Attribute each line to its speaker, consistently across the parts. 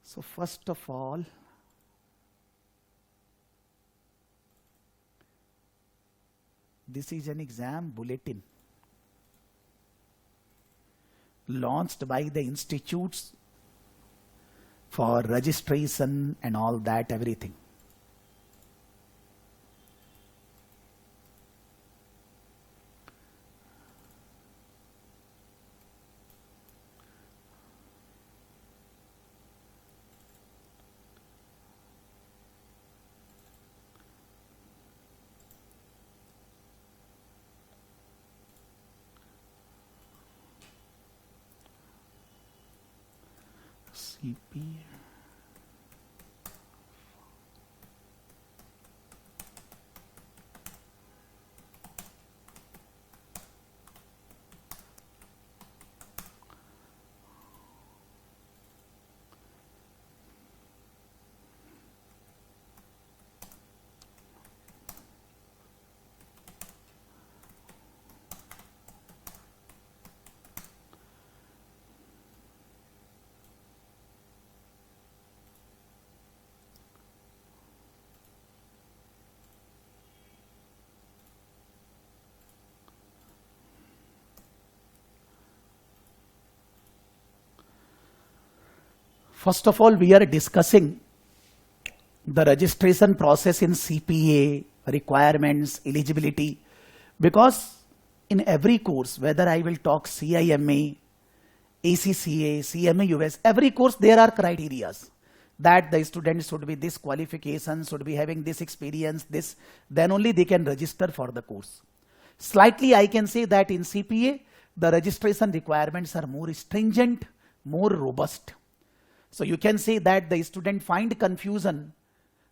Speaker 1: So first of all, this is an exam bulletin launched by the institutes for registration and all that, everything. CP. First of all, we are discussing the registration process in CPA, requirements, eligibility, because in every course, whether I will talk CIMA, ACCA, CMA US, every course there are criterias that the student should be this qualification, should be having this experience, this, then only they can register for the course. Slightly I can say that in CPA, the registration requirements are more stringent, more robust. So you can say that the student find confusion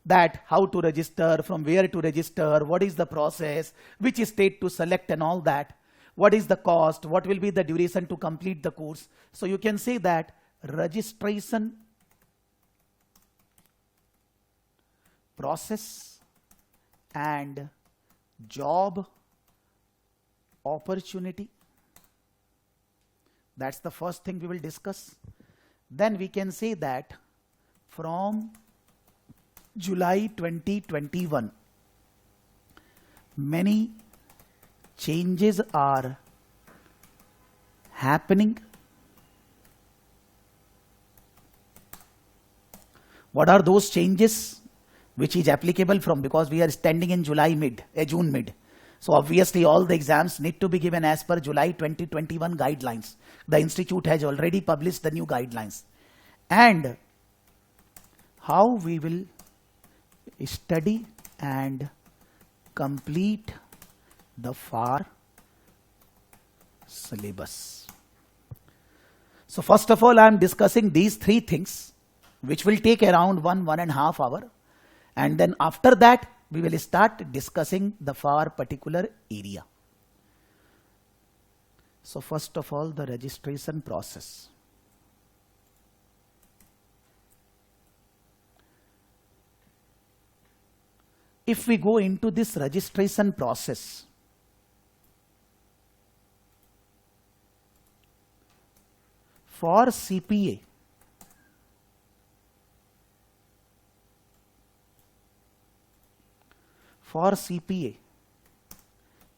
Speaker 1: that how to register, from where to register, what is the process, which state to select and all that, what is the cost, what will be the duration to complete the course. So you can say that registration process and job opportunity. That's the first thing we will discuss. Then we can say that from July 2021, many changes are happening. What are those changes which is applicable from, because we are standing in June mid. So obviously all the exams need to be given as per July 2021 guidelines. The institute has already published the new guidelines. And how we will study and complete the FAR syllabus. So first of all, I am discussing these three things, which will take around 1.5 hours. And then after that, we will start discussing the FAR particular area. So first of all, the registration process. If we go into this registration process, for CPA,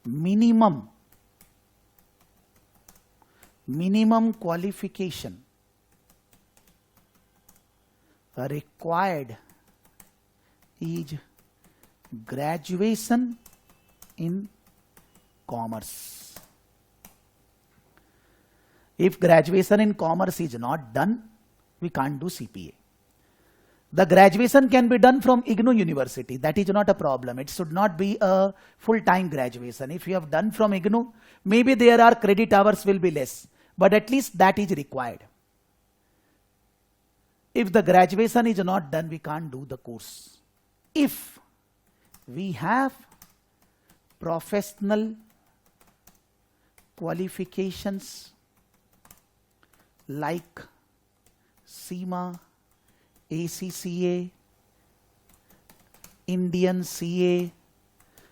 Speaker 1: minimum qualification required is graduation in commerce. If graduation in commerce is not done, we can't do CPA. The graduation can be done from IGNOU University. That is not a problem. It should not be a full-time graduation. If you have done from IGNOU, maybe there are credit hours will be less, but at least that is required. If the graduation is not done, we can't do the course. If we have professional qualifications like CIMA, ACCA, Indian CA,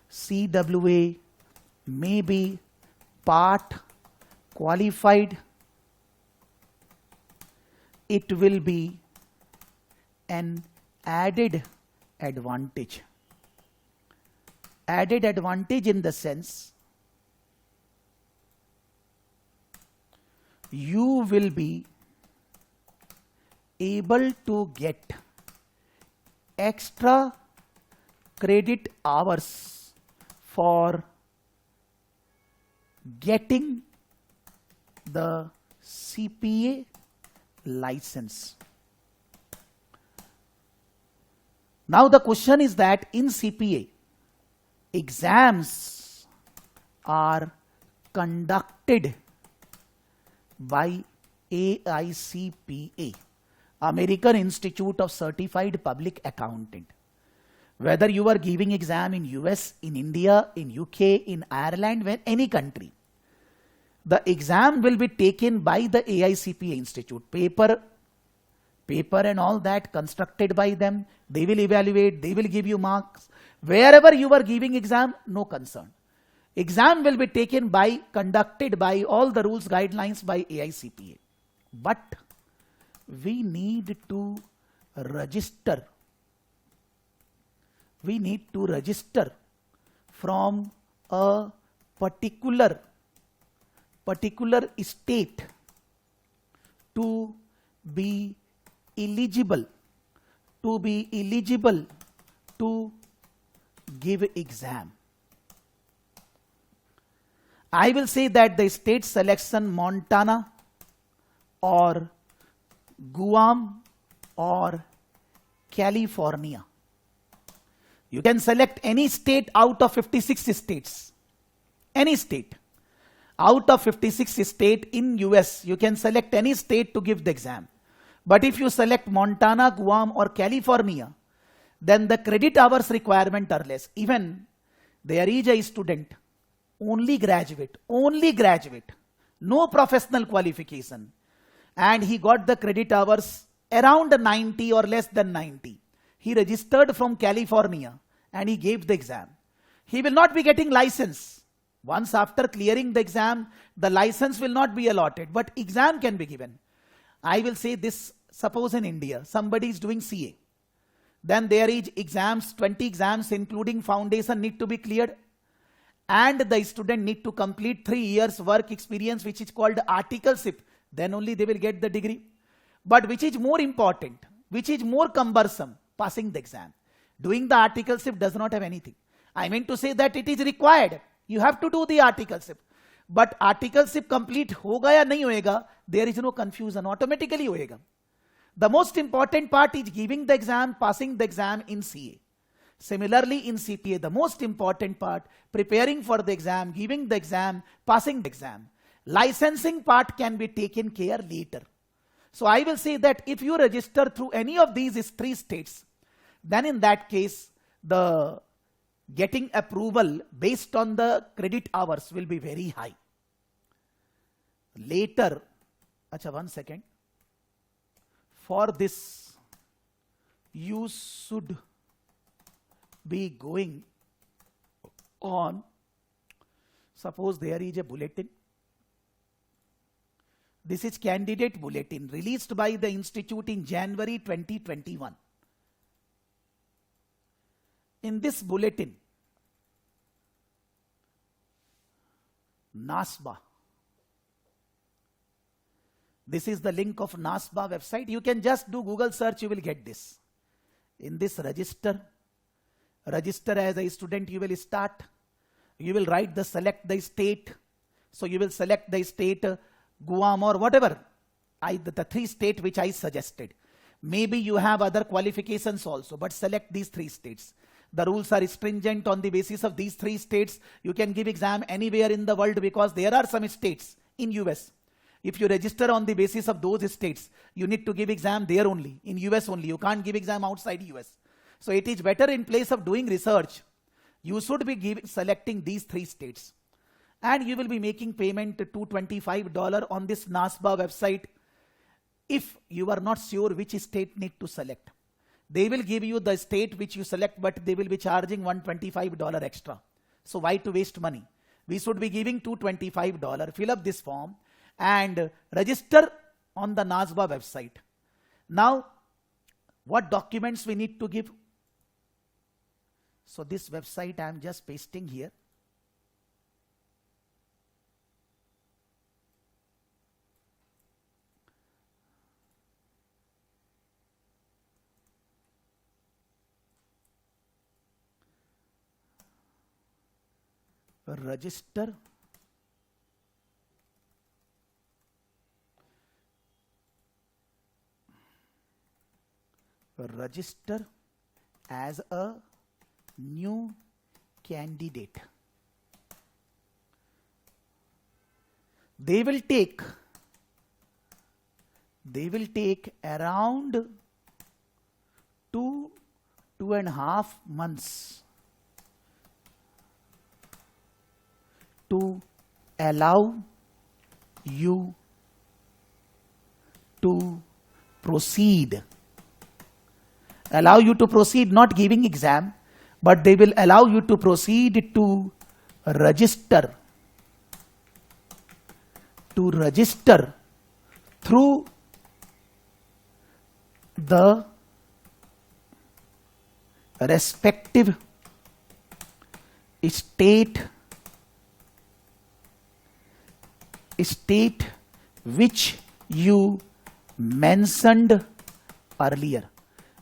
Speaker 1: CWA, maybe part qualified, it will be an added advantage. Added advantage in the sense you will be able to get extra credit hours for getting the CPA license. Now the question is that in CPA, exams are conducted by AICPA, American Institute of Certified Public Accountant. Whether you are giving exam in US, in India, in UK, in Ireland, when any country, the exam will be taken by the AICPA Institute. Paper and all that constructed by them. They will evaluate, they will give you marks. Wherever you are giving exam, no concern. Exam will be taken by, conducted by all the rules, guidelines by AICPA. But we need to register. We need to register from a particular state to be eligible to give exam. I will say that the state selection Montana or Guam or California. You can select any state out of 56 states. Any state. Out of 56 states in US, you can select any state to give the exam. But if you select Montana, Guam or California, then the credit hours requirement are less. Even there is a student, only graduate, no professional qualification, and he got the credit hours around 90 or less than 90. He registered from California and he gave the exam. He will not be getting license. Once after clearing the exam, the license will not be allotted, but exam can be given. I will say this, suppose in India, somebody is doing CA. Then there is exams, 20 exams including foundation need to be cleared. And the student need to complete 3 years work experience, which is called articleship. Then only they will get the degree. But which is more important, which is more cumbersome, passing the exam. Doing the articleship does not have anything. I mean to say that it is required. You have to do the articleship. But articleship complete hoga ya nahi hoega, there is no confusion, automatically hoega. The most important part is giving the exam, passing the exam in CA. Similarly in CPA, the most important part, preparing for the exam, giving the exam, passing the exam. Licensing part can be taken care later. So I will say that if you register through any of these 3 states, then in that case, the getting approval based on the credit hours will be very high. Later, one second. For this, you should be going on. Suppose there is a bulletin. This is candidate bulletin released by the institute in January 2021. In this bulletin, NASBA. This is the link of NASBA website. You can just do Google search, you will get this. In this register as a student, you will start. You will write select the state. So you will select the state, Guam or whatever. The 3 states which I suggested. Maybe you have other qualifications also, but select these 3 states. The rules are stringent on the basis of these 3 states. You can give exam anywhere in the world because there are some states in US. If you register on the basis of those states, you need to give exam there only, in US only. You can't give exam outside US. So it is better in place of doing research, you should be selecting these 3 states. And you will be making payment $225 on this NASBA website if you are not sure which state need to select. They will give you the state which you select, but they will be charging $125 extra. So why to waste money? We should be giving $225. Fill up this form and register on the NASBA website. Now, What documents we need to give? So this website I am just pasting here. Register as a new candidate. They will take around 2.5 months to allow you to proceed. Allow you to proceed, not giving exam, but they will allow you to proceed to register. To register through the respective state which you mentioned earlier.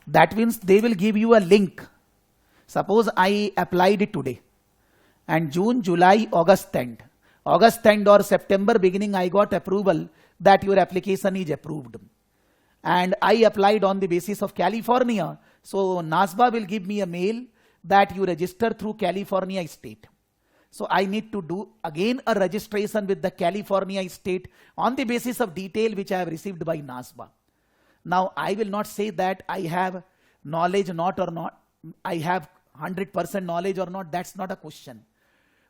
Speaker 1: That means they will give you a link. Suppose I applied it today and June, July, August end or September beginning I got approval that your application is approved. And I applied on the basis of California. So NASBA will give me a mail that you register through California state. So I need to do again a registration with the California state on the basis of detail which I have received by NASBA. Now I will not say that I have knowledge I have 100% knowledge or not. That's not a question.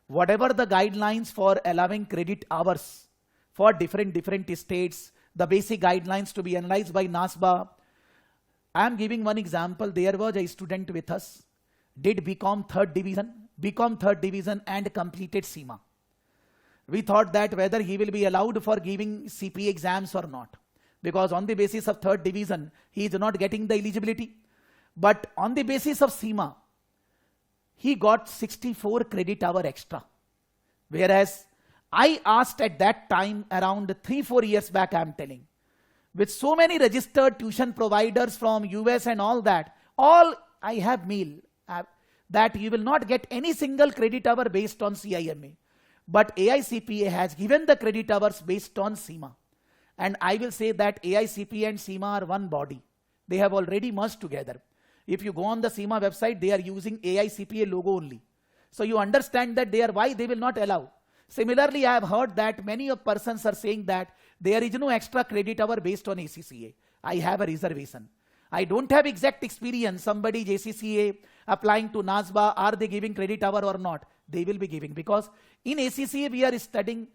Speaker 1: Whatever the guidelines for allowing credit hours for different states, the basic guidelines to be analyzed by NASBA. I am giving one example. There was a student with us, did BCom third division and completed CIMA. We thought that whether he will be allowed for giving CPA exams or not, because on the basis of third division, he is not getting the eligibility. But on the basis of CIMA, he got 64 credit hour extra. Whereas I asked at that time, around 3-4 years back, I am telling, with so many registered tuition providers from US and all that, all I have mail that you will not get any single credit hour based on CIMA. But AICPA has given the credit hours based on CIMA. And I will say that AICPA and CIMA are one body. They have already merged together. If you go on the CIMA website, they are using AICPA logo only. So you understand that why they will not allow. Similarly, I have heard that many of persons are saying that there is no extra credit hour based on ACCA. I have a reservation. I don't have exact experience. Somebody ACCA applying to NASBA, are they giving credit hour or not? They will be giving, because in ACCA we are studying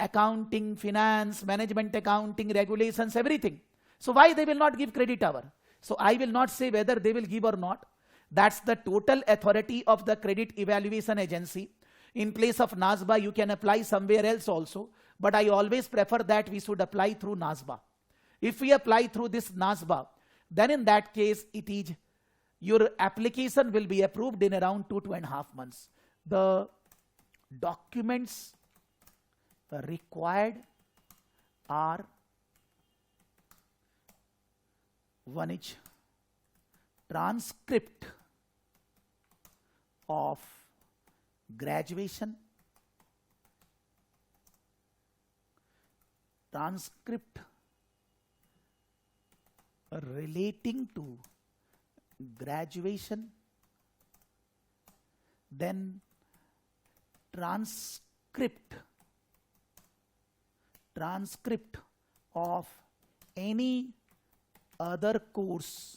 Speaker 1: accounting, finance, management accounting, regulations, everything. So why they will not give credit hour? So I will not say whether they will give or not. That's the total authority of the credit evaluation agency. In place of NASBA, you can apply somewhere else also. But I always prefer that we should apply through NASBA. If we apply through this NASBA, then in that case, your application will be approved in around 2.5 months. The documents required are: one is transcript of graduation, transcript relating to graduation, then transcript of any other course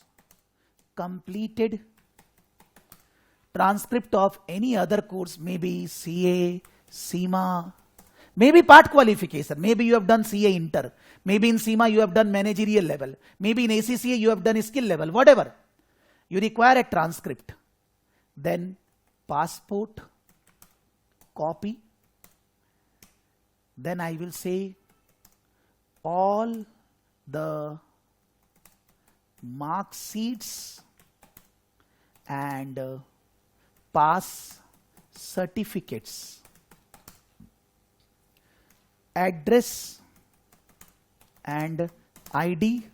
Speaker 1: completed, transcript of any other course, maybe CA, CIMA, maybe part qualification, maybe you have done CA inter, maybe in CIMA you have done managerial level, maybe in ACCA you have done skill level, whatever. You require a transcript. Then passport copy. Then I will say all the mark sheets and pass certificates, address and ID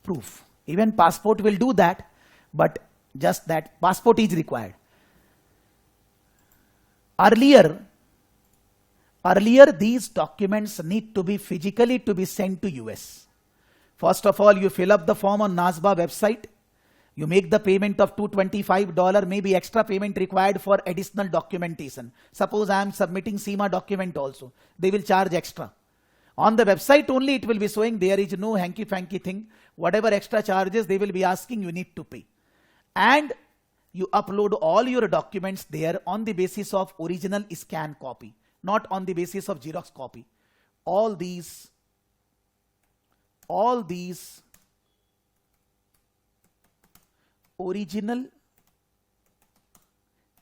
Speaker 1: proof. Even passport will do that, but just that passport is required. Earlier these documents need to be physically to be sent to US. First of all, you fill up the form on NASBA website. You make the payment of $225, maybe extra payment required for additional documentation. Suppose I am submitting SEMA document also. They will charge extra. On the website only it will be showing, there is no hanky-panky thing. Whatever extra charges they will be asking, you need to pay. And you upload all your documents there on the basis of original scan copy, not on the basis of Xerox copy. All these original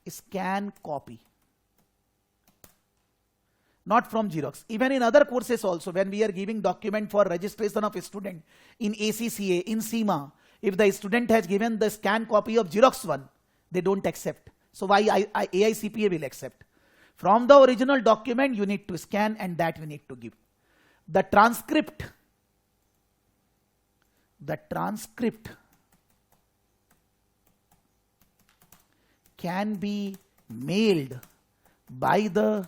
Speaker 1: scan copy, not from Xerox. Even in other courses also, when we are giving document for registration of a student in ACCA, in SEMA, if the student has given the scan copy of Xerox one, they don't accept. So why AICPA will accept? From the original document you need to scan, and that we need to give. The transcript can be mailed by the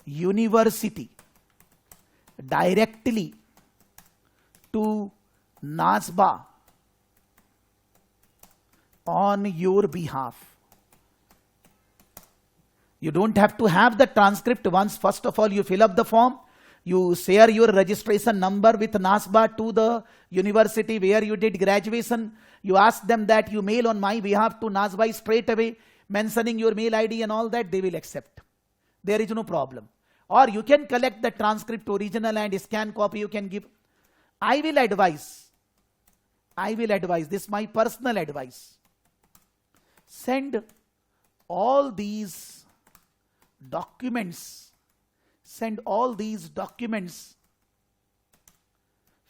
Speaker 1: university directly to NASBA on your behalf. You don't have to have the transcript once. First of all, you fill up the form, you share your registration number with NASBA to the university where you did graduation. You ask them that you mail on my behalf to NASBA straight away, mentioning your mail ID and all that, they will accept. There is no problem. Or you can collect the transcript original and scan copy you can give. I will advise, this is my personal advice. Send all these documents,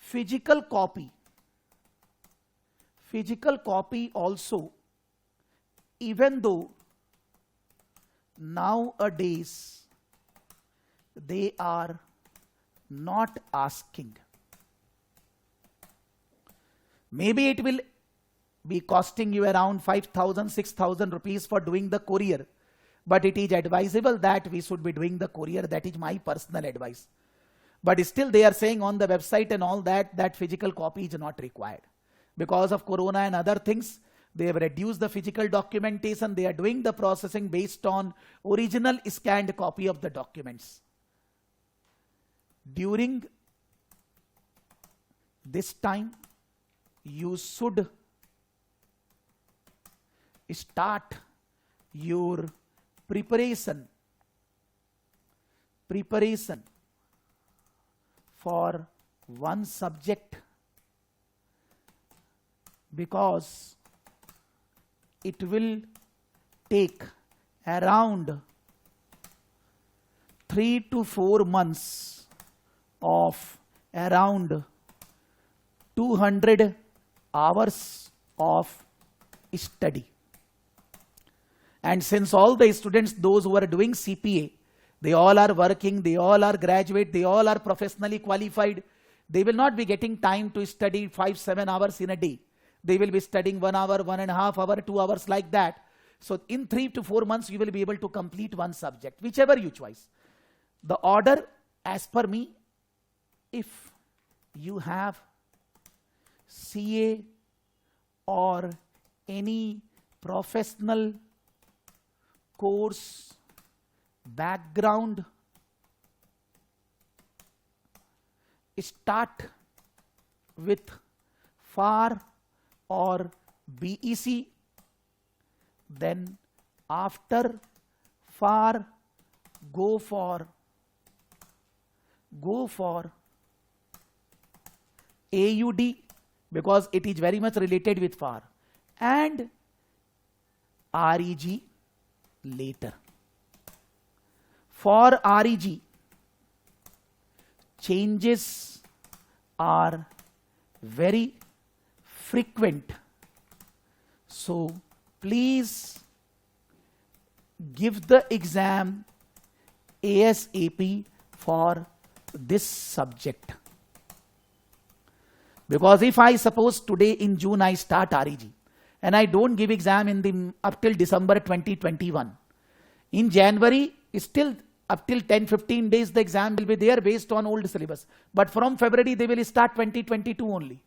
Speaker 1: physical copy also, even though nowadays they are not asking. Maybe it will be costing you around 5,000, 6,000 rupees for doing the courier. But it is advisable that we should be doing the courier. That is my personal advice. But still they are saying on the website and all that physical copy is not required. Because of Corona and other things, they have reduced the physical documentation. They are doing the processing based on original scanned copy of the documents. During this time, you should start your preparation for one subject, because it will take around 3 to 4 months of around 200 hours of study. And since all the students, those who are doing CPA, they all are working, they all are graduate, they all are professionally qualified, they will not be getting time to study 5-7 hours in a day. They will be studying 1 hour, 1.5 hours, 2 hours, like that. So in 3 to 4 months, you will be able to complete one subject, whichever you choose. The order, as per me, if you have CA or any professional course background, start with FAR or BEC, then after FAR go for AUD, because it is very much related with FAR, and REG later. For REG, changes are very frequent. So please give the exam ASAP for this subject. Because if I suppose today in June I start REG and I don't give exam in the up till December 2021, in January still up till 10-15 days the exam will be there based on old syllabus, but from February they will start 2022 only.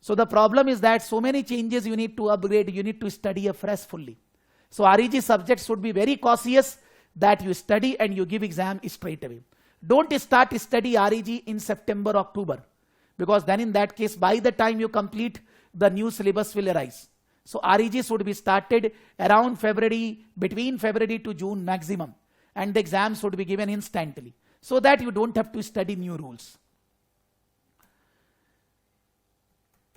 Speaker 1: So the problem is that so many changes you need to upgrade, you need to study afresh fully. So REG subjects should be very cautious that you study and you give exam straight away. Don't start study REG in September, October, because then in that case by the time you complete the new syllabus will arise. So REG should be started around February, between February to June maximum, and the exam should be given instantly so that you don't have to study new rules.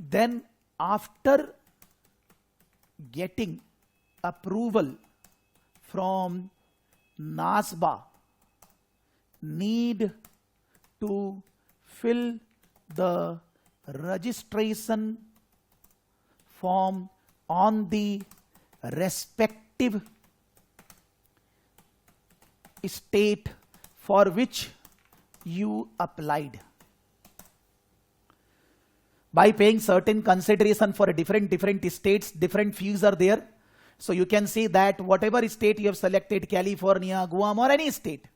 Speaker 1: Then after getting approval from NASBA, need to fill the registration form on the respective state for which you applied by paying certain consideration for different states. Different fees are there. So you can see that whatever state you have selected, California, Guam or any state,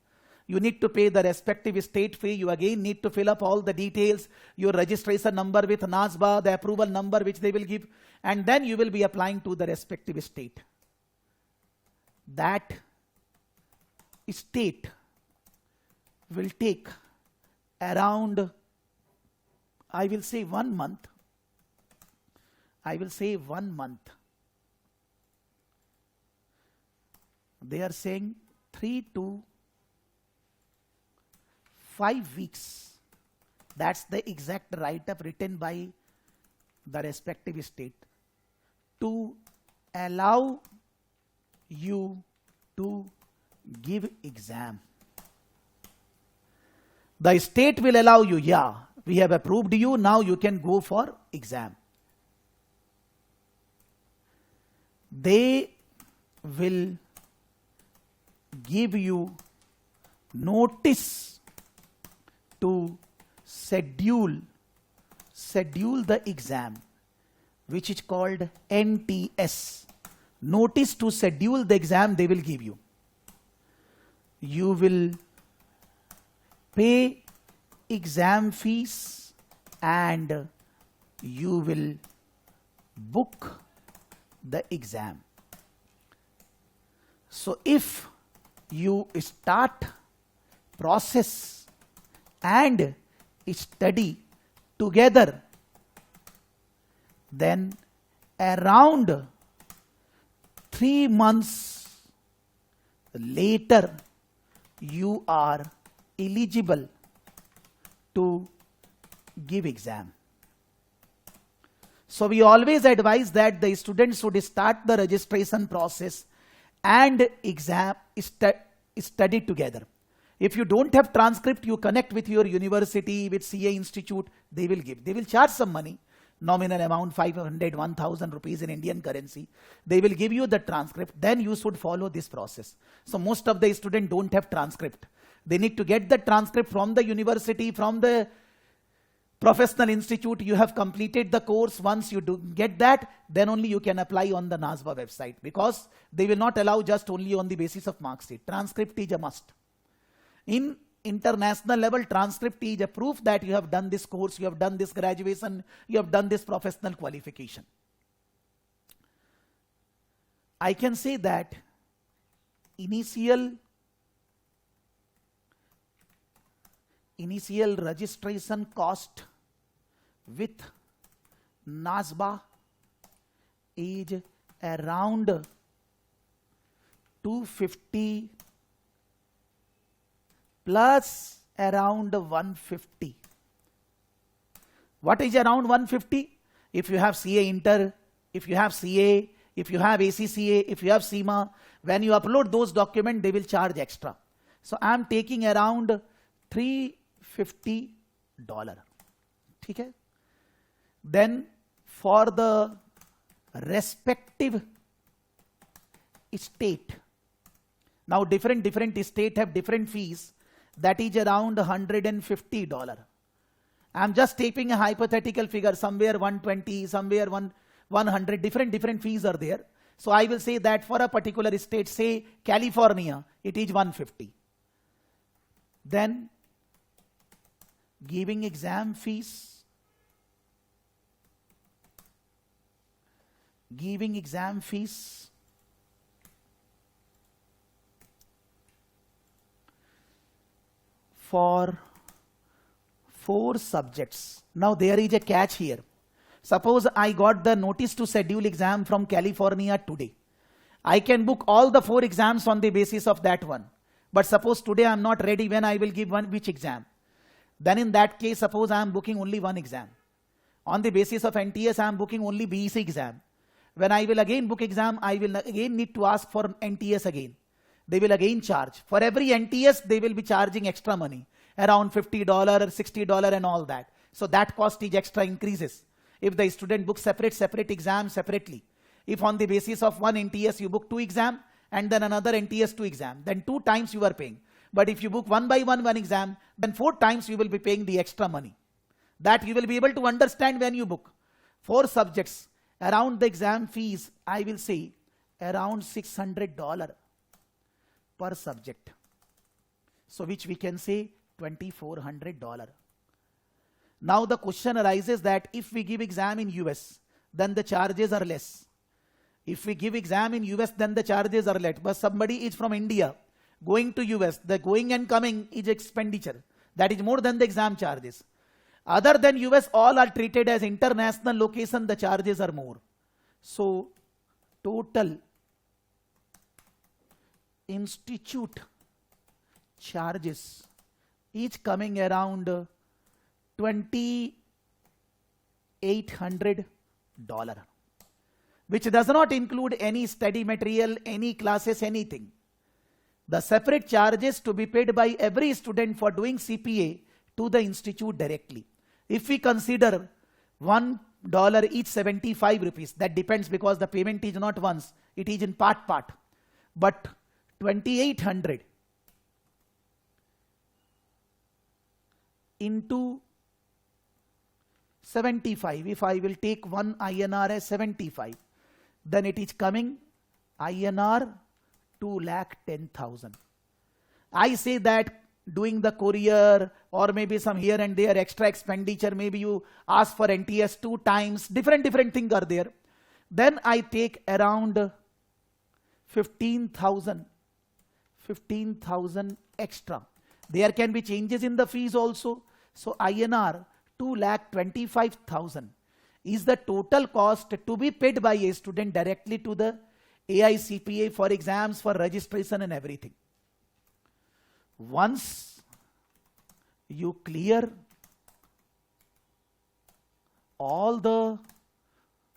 Speaker 1: you need to pay the respective state fee. You again need to fill up all the details, your registration number with NASBA, the approval number which they will give, and then you will be applying to the respective state. That state will take around, I will say 1 month. They are saying 3 to 5 weeks. That's the exact write-up written by the respective state to allow you to give exam. The state will allow you, yeah, we have approved you, now you can go for exam. They will give you notice to schedule the exam, which is called NTS. Notice to schedule the exam they will give you. You will pay exam fees and you will book the exam. So if you start process and study together, then around 3 months later you are eligible to give exam. So we always advise that the students should start the registration process and exam study together. If you don't have transcript, you connect with your university, with CA Institute, they will give. They will charge some money, nominal amount 500, 1000 rupees in Indian currency. They will give you the transcript. Then you should follow this process. So most of the students don't have transcript. They need to get the transcript from the university, from the professional institute. You have completed the course. Once you do get that, then only you can apply on the NASBA website, because they will not allow just only on the basis of mark sheet. Transcript is a must. In international level, transcript is a proof that you have done this course, you have done this graduation, you have done this professional qualification. I can say that initial registration cost with NASBA is around 250 plus around 150. What is around 150? If you have CA Inter, if you have CA, if you have ACCA, if you have CIMA, when you upload those documents, they will charge extra. So I am taking around $350. Okay? Then for the respective state. Now different state have different fees. That is around $150. I'm just taking a hypothetical figure, somewhere 120, somewhere 100, different fees are there. So I will say that for a particular state, say California, it is 150. Then giving exam fees, for 4 subjects. Now there is a catch here. Suppose I got the notice to schedule exam from California today. I can book all the 4 exams on the basis of that one. But suppose today I am not ready, when I will give which exam? Then in that case, suppose I am booking only one exam. On the basis of NTS, I am booking only BEC exam. When I will again book exam, I will again need to ask for NTS again. They will again charge. For every NTS, they will be charging extra money, around $50, $60 and all that. So that cost is extra increases. If the student books separate exam separately. If on the basis of one NTS you book 2 exam and then another NTS 2 exam, then 2 times you are paying. But if you book one by one exam, then 4 times you will be paying the extra money. That you will be able to understand when you book. 4 subjects, around the exam fees, I will say around $600 per subject. So which we can say $2,400. Now the question arises that if we give exam in US, then the charges are less. If we give exam in US, then the charges are less. But somebody is from India going to US, the going and coming is expenditure. That is more than the exam charges. Other than US, all are treated as international location, the charges are more. So total institute charges each coming around $2,800, which does not include any study material, any classes, anything. The separate charges to be paid by every student for doing CPA to the institute directly. If we consider $1 each 75 rupees, that depends because the payment is not once, it is in part. But 2,800 into 75, if I will take 1 INR as 75, then it is coming INR 2,10,000. I say that doing the courier or maybe some here and there extra expenditure, maybe you ask for NTS 2 times, different things are there. Then I take around 15,000 extra. There can be changes in the fees also. So INR 2,25,000 is the total cost to be paid by a student directly to the AICPA for exams, for registration and everything. Once you clear all the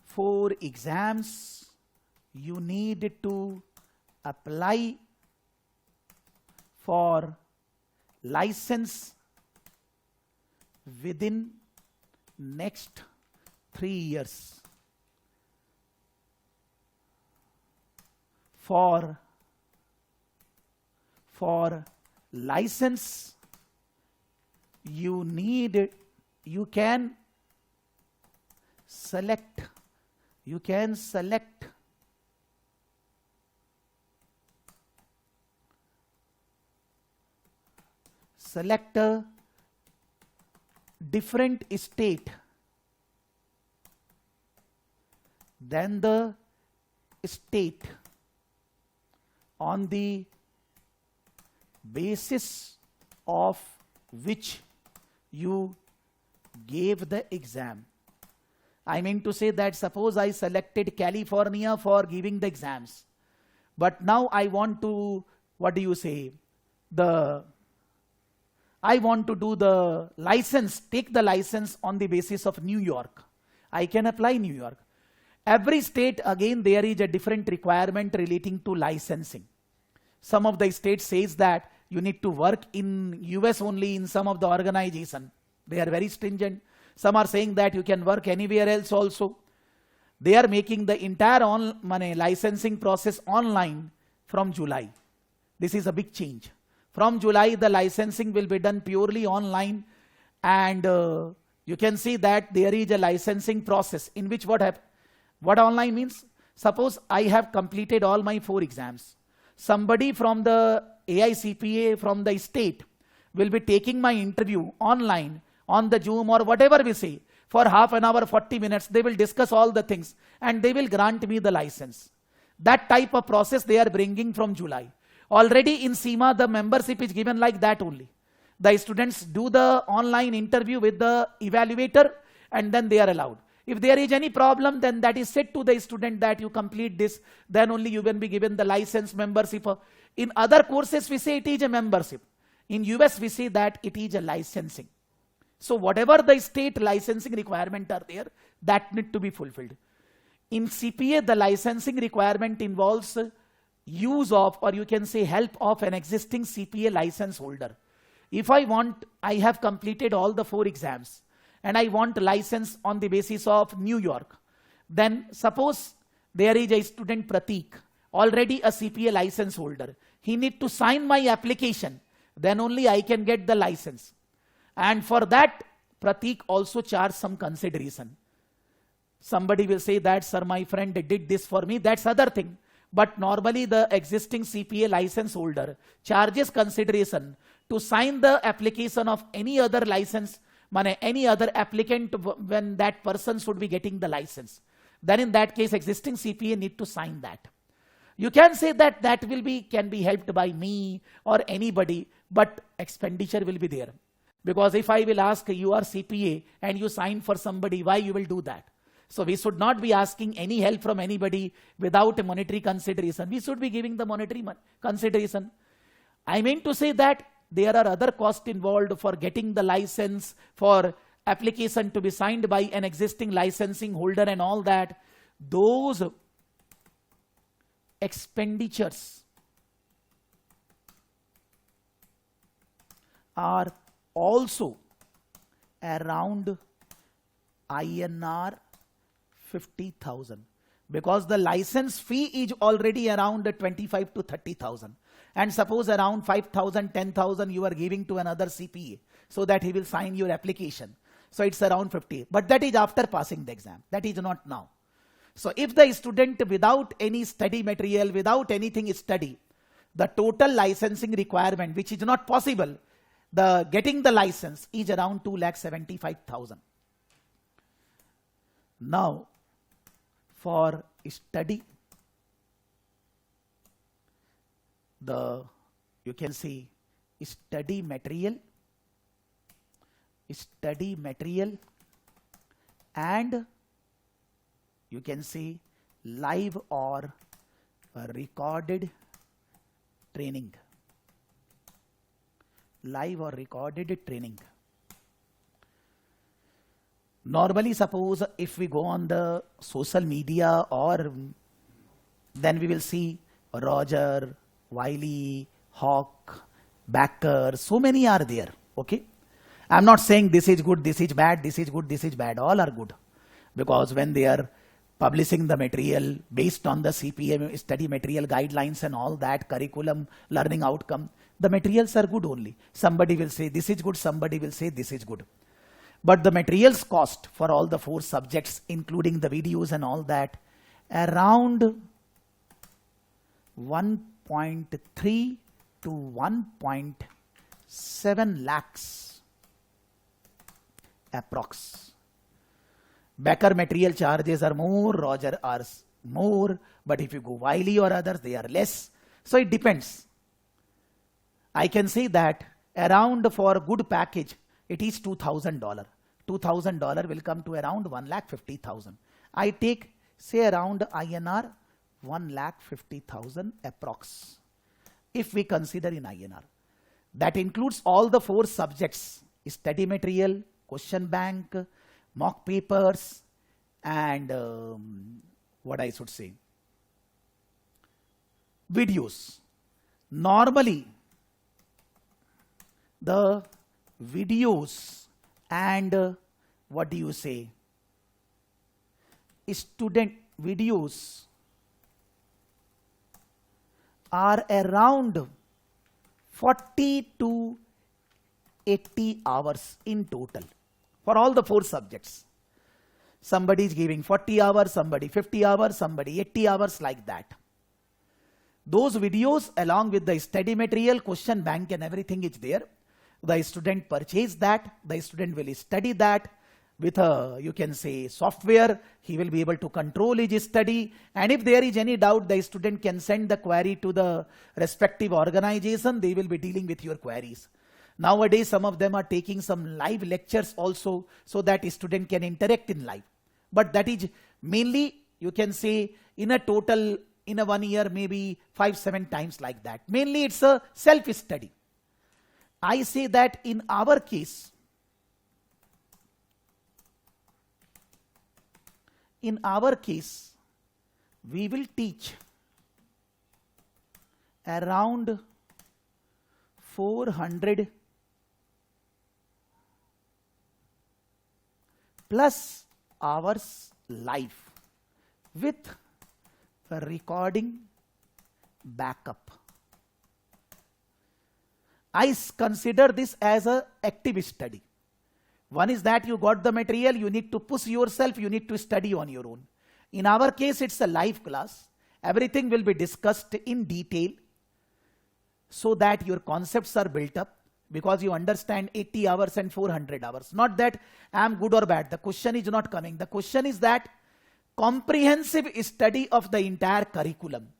Speaker 1: 4 exams, you need to apply for license within next 3 years. For license, you can select a different state than the state on the basis of which you gave the exam. I mean to say that suppose I selected California for giving the exams, but now I want to, I want to do the license, take the license on the basis of New York. I can apply New York. Every state, again, there is a different requirement relating to licensing. Some of the states says that you need to work in US only in some of the organization. They are very stringent. Some are saying that you can work anywhere else also. They are making the entire licensing process online from July. This is a big change. From July, the licensing will be done purely online, and you can see that there is a licensing process in which what online means. Suppose I have completed all my 4 exams. Somebody from the AICPA from the state will be taking my interview online on the Zoom or whatever we say for half an hour, 40 minutes. They will discuss all the things and they will grant me the license. That type of process they are bringing from July. Already in CIMA, the membership is given like that only. The students do the online interview with the evaluator and then they are allowed. If there is any problem, then that is said to the student that you complete this, then only you will be given the license membership. In other courses, we say it is a membership. In US, we say that it is a licensing. So whatever the state licensing requirement are there, that need to be fulfilled. In CPA, the licensing requirement involves use of, or you can say help of, an existing CPA license holder. If I have completed all the 4 exams and I want license on the basis of New York, then suppose there is a student Pratik, already a CPA license holder. He need to sign my application, then only I can get the license. And for that, Pratik also charge some consideration. Somebody will say that, sir, my friend did this for me, that's other thing. But normally the existing CPA license holder charges consideration to sign the application of any other license, any other applicant when that person should be getting the license. Then in that case, existing CPA need to sign that. You can say that can be helped by me or anybody, but expenditure will be there. Because if I will ask you are CPA and you sign for somebody, why you will do that? So we should not be asking any help from anybody without a monetary consideration. We should be giving the monetary consideration. I mean to say that there are other costs involved for getting the license, for application to be signed by an existing licensing holder and all that. Those expenditures are also around INR 50,000, because the license fee is already around 25 to 30,000, and suppose around 5,000, 10,000 you are giving to another CPA so that he will sign your application. So it's around 50, but that is after passing the exam. That is not now. So if the student without any study material, without anything study, the total licensing requirement, which is not possible, the getting the license is around 2,75,000. Now, for study, you can see study material, and you can see live or recorded training. Normally, suppose if we go on the social media, or then we will see Roger, Wiley, Hawk, Backer, so many are there. Okay, I'm not saying this is good, this is bad, this is good, this is bad. All are good, because when they are publishing the material based on the CPA study material guidelines and all that, curriculum, learning outcome, the materials are good only. Somebody will say this is good, somebody will say this is good. But the materials cost for all the 4 subjects, including the videos and all that, around 1.3 to 1.7 lakhs approx. Becker material charges are more, Roger are more, but if you go Wiley or others, they are less. So it depends. I can say that around, for a good package, it is $2,000. $2,000 will come to around 1,50,000. I take, say, around INR 1,50,000 approx. If we consider in INR, that includes all the 4 subjects: study material, question bank, mock papers, and what I should say, videos. Normally, the videos and what do you say, student videos are around 40 to 80 hours in total for all the 4 subjects. Somebody is giving 40 hours, somebody 50 hours, somebody 80 hours, like that. Those videos along with the study material, question bank and everything is there. The student purchase that, the student will study that with a, you can say, software. He will be able to control his study, and if there is any doubt, the student can send the query to the respective organization. They will be dealing with your queries. Nowadays, some of them are taking some live lectures also, so that a student can interact in live. But that is mainly, you can say, in a total, in a 1 year, maybe 5-7 times, like that. Mainly it's a self-study. I say that in our case, we will teach around 400 plus hours live with a recording backup. I consider this as an active study. One is that you got the material, you need to push yourself, you need to study on your own. In our case, it's a live class. Everything will be discussed in detail so that your concepts are built up, because you understand 80 hours and 400 hours. Not that I am good or bad. The question is not coming. The question is that comprehensive study of the entire curriculum,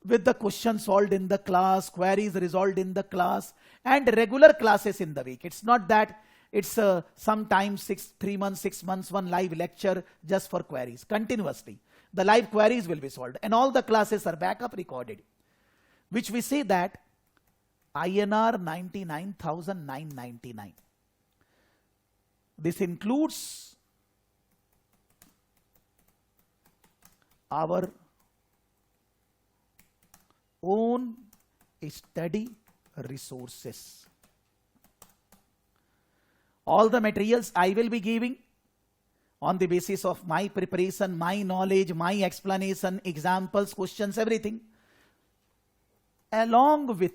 Speaker 1: with the questions solved in the class, queries resolved in the class, and regular classes in the week. It's not that it's sometimes 3 months, 6 months, one live lecture just for queries. Continuously, the live queries will be solved, and all the classes are backup recorded, which we say that INR 99,999. This includes our own study resources. All the materials I will be giving on the basis of my preparation, my knowledge, my explanation, examples, questions, everything. Along with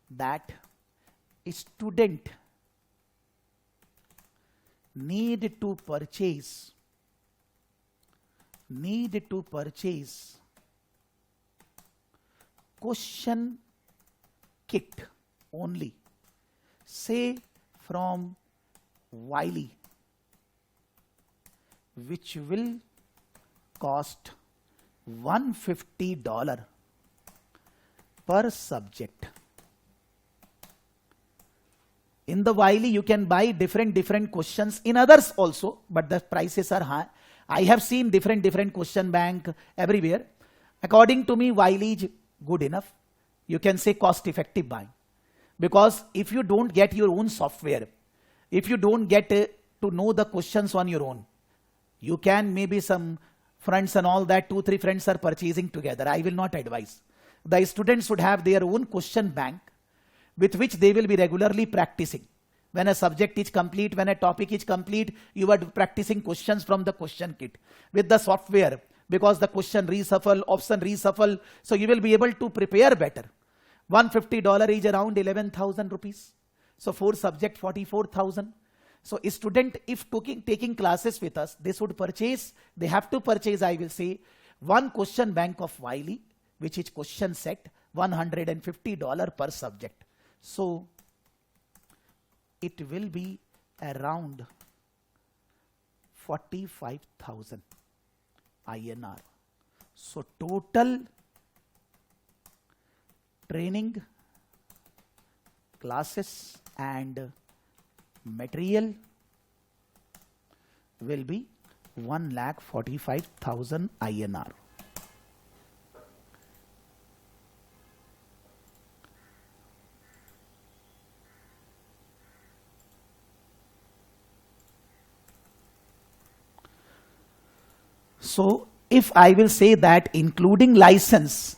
Speaker 1: that, student need to purchase question kit only, say from Wiley, which will cost $150 per subject. In the Wiley, you can buy different questions in others also, but the prices are high. I have seen different question bank everywhere. According to me, Wiley is good enough. You can say cost effective buying, because if you don't get your own software, if you don't get to know the questions on your own, you can, maybe some friends and all that, 2-3 friends are purchasing together. I will not advise. The students should have their own question bank with which they will be regularly practicing. When a subject is complete, when a topic is complete, you are practicing questions from the question kit with the software, because the question reshuffle, option reshuffle, so you will be able to prepare better. $150 is around 11,000 rupees. So 4 subject, 44,000. So a student, if taking classes with us, they have to purchase, I will say, one question bank of Wiley, which is question set, $150 per subject. So it will be around 45,000 INR. So total training, classes and material will be 1,45,000 INR. So if I will say that including license,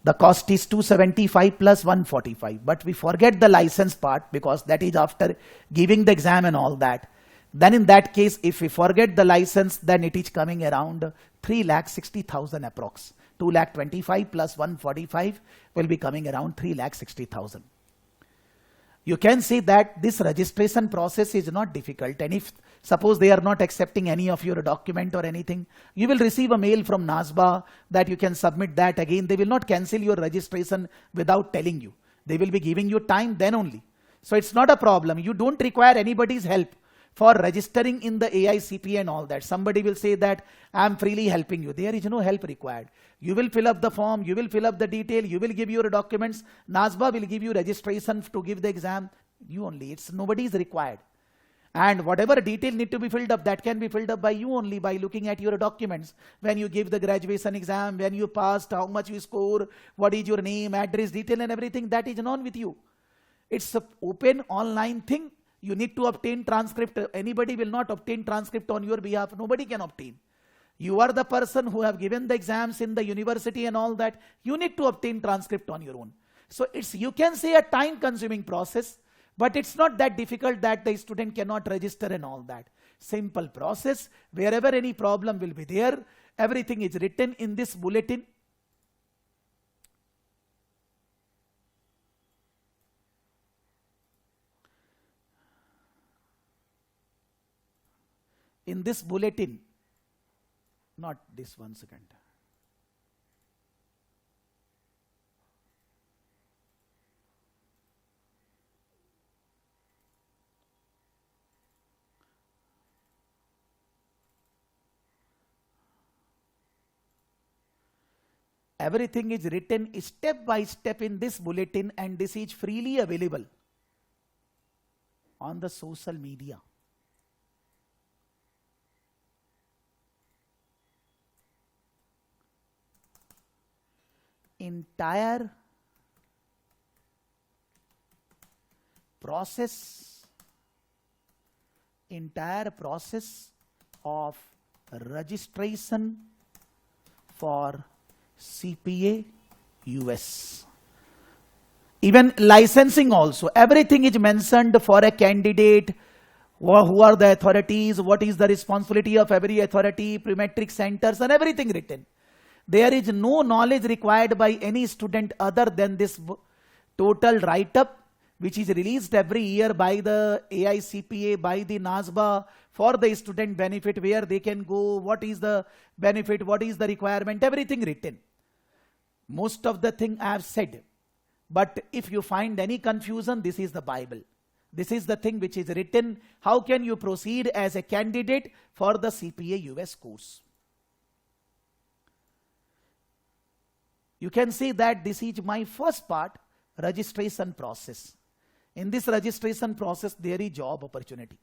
Speaker 1: the cost is 275 plus 145, but we forget the license part, because that is after giving the exam and all that. Then in that case, if we forget the license, then it is coming around 3,60,000 approx. 2,25,000 plus 145 will be coming around 3,60,000. You can see that this registration process is not difficult, and if suppose they are not accepting any of your document or anything, you will receive a mail from NASBA that you can submit that again. They will not cancel your registration without telling you. They will be giving you time then only. So it's not a problem. You don't require anybody's help for registering in the AICPA and all that. Somebody will say that I am freely helping you. There is no help required. You will fill up the form, you will fill up the detail, you will give your documents. NASBA will give you registration to give the exam. You only. It's nobody is required. And whatever detail need to be filled up, that can be filled up by you only by looking at your documents. When you give the graduation exam, when you passed, how much you score, what is your name, address, detail and everything, that is known with you. It's an open online thing. You need to obtain transcript. Anybody will not obtain transcript on your behalf. Nobody can obtain. You are the person who have given the exams in the university and all that. You need to obtain transcript on your own. So it's, you can say, a time consuming process, but it's not that difficult that the student cannot register and all that. Simple process. Wherever any problem will be there, everything is written in this bulletin. In this bulletin, not this, 1 second. Everything is written step by step in this bulletin, and this is freely available on the social media. Entire process of registration for CPA US. Even licensing also, everything is mentioned for a candidate. Who are the authorities, what is the responsibility of every authority, pre-matric centers, and everything written. There is no knowledge required by any student other than this total write-up, which is released every year by the AICPA, by the NASBA, for the student benefit, where they can go, what is the benefit, what is the requirement, everything written. Most of the thing I have said. But if you find any confusion, this is the Bible. This is the thing which is written. How can you proceed as a candidate for the CPA US course? You can see that this is my first part, registration process. In this registration process, there is job opportunity.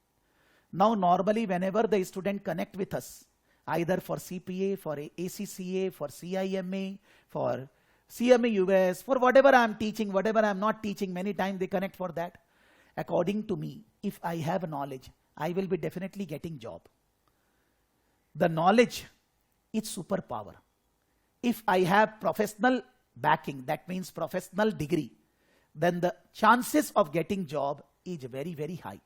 Speaker 1: Now, normally, whenever the student connect with us, either for CPA, for ACCA, for CIMA, for CMA US, for whatever I am teaching, whatever I am not teaching, many times they connect for that. According to me, if I have knowledge, I will be definitely getting job. The knowledge is superpower. If I have professional backing, that means professional degree, then the chances of getting job is very, very high.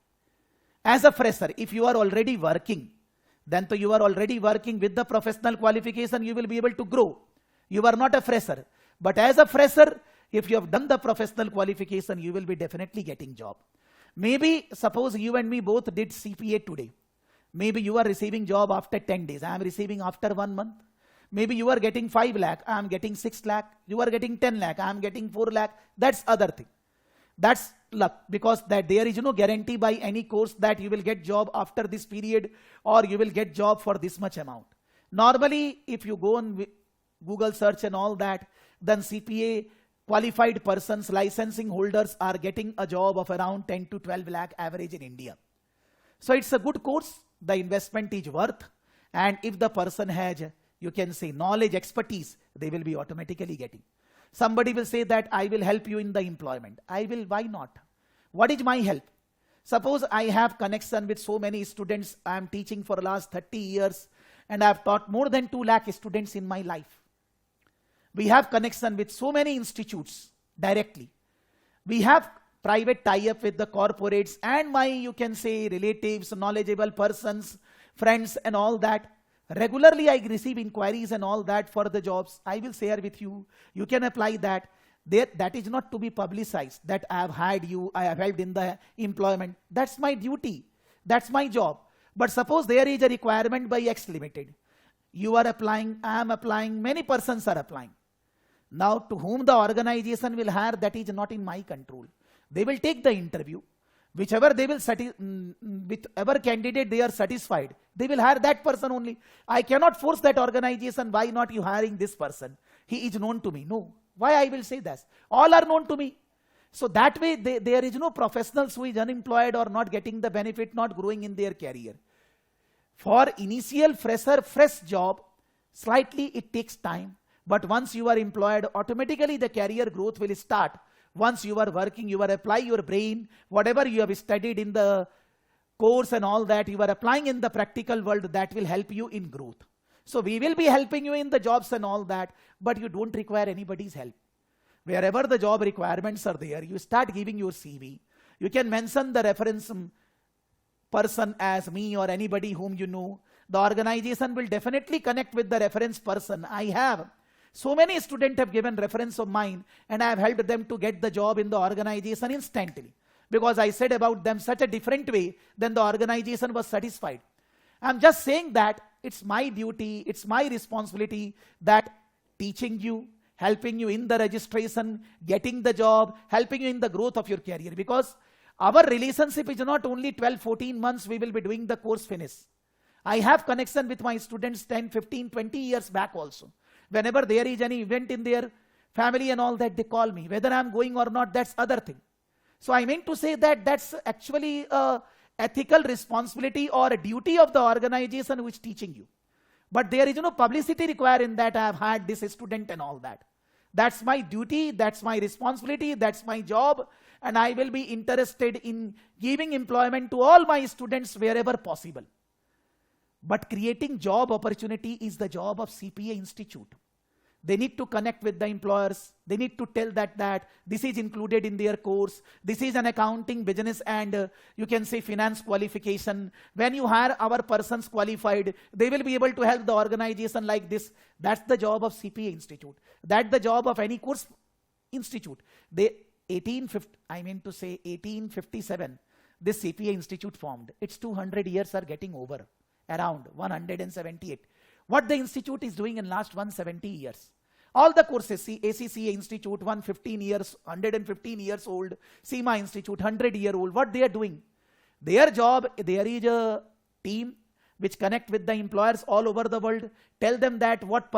Speaker 1: As a fresher, if you are already working, then so you are already working with the professional qualification, you will be able to grow. You are not a fresher. But as a fresher, if you have done the professional qualification, you will be definitely getting job. Maybe suppose you and me both did CPA today. Maybe you are receiving job after 10 days. I am receiving after 1 month. Maybe you are getting 5 lakh, I am getting 6 lakh. You are getting 10 lakh, I am getting 4 lakh. That's other thing. That's luck, because that there is no guarantee by any course that you will get job after this period or you will get job for this much amount. Normally, if you go on Google search and all that, then CPA qualified persons, licensing holders are getting a job of around 10 to 12 lakh average in India. So it's a good course. The investment is worth. And if the person has, you can say, knowledge, expertise, they will be automatically getting. Somebody will say that I will help you in the employment. I will, why not? What is my help? Suppose I have connection with so many students. I am teaching for the last 30 years and I have taught more than 2 lakh students in my life. We have connection with so many institutes directly. We have private tie-up with the corporates and my, you can say, relatives, knowledgeable persons, friends and all that. Regularly I receive inquiries and all that for the jobs. I will share with you. You can apply that. That is not to be publicized, that I have hired you, I have helped in the employment. That's my duty. That's my job. But suppose there is a requirement by X Limited. You are applying, I am applying, many persons are applying. Now to whom the organization will hire, that is not in my control. They will take the interview. Whichever they will whichever candidate they are satisfied, they will hire that person only. I cannot force that organization, why not you hiring this person? He is known to me. No. Why I will say that? All are known to me. So that way there is no professionals who is unemployed or not getting the benefit, not growing in their career. For initial fresher, fresh job, slightly it takes time. But once you are employed, automatically the career growth will start. Once you are working, you are applying your brain, whatever you have studied in the course and all that, you are applying in the practical world, that will help you in growth. So we will be helping you in the jobs and all that, but you don't require anybody's help. Wherever the job requirements are there, you start giving your CV. You can mention the reference person as me or anybody whom you know. The organization will definitely connect with the reference person. I have so many students have given reference of mine and I have helped them to get the job in the organization instantly, because I said about them such a different way, then the organization was satisfied. I'm just saying that it's my duty, it's my responsibility, that teaching you, helping you in the registration, getting the job, helping you in the growth of your career. Because our relationship is not only 12, 14 months we will be doing the course finish. I have connection with my students 10, 15, 20 years back also. Whenever there is any event in their family and all that, they call me. Whether I'm going or not, that's other thing. So I mean to say that that's actually a ethical responsibility or a duty of the organization which is teaching you. But there is no publicity required in that I have hired this student and all that. That's my duty, that's my responsibility, that's my job, and I will be interested in giving employment to all my students wherever possible. But creating job opportunity is the job of CPA Institute. They need to connect with the employers. They need to tell that this is included in their course. This is an accounting, business and you can say finance qualification. When you hire our persons qualified, they will be able to help the organization like this. That's the job of CPA Institute. That's the job of any course institute. 1857, this CPA Institute formed. Its 200 years are getting over, around 178. What the institute is doing in last 170 years. All the courses, ACCA Institute, 115 years old, SEMA Institute, 100-year-old, what they are doing? Their job, there is a team which connect with the employers all over the world, tell them that what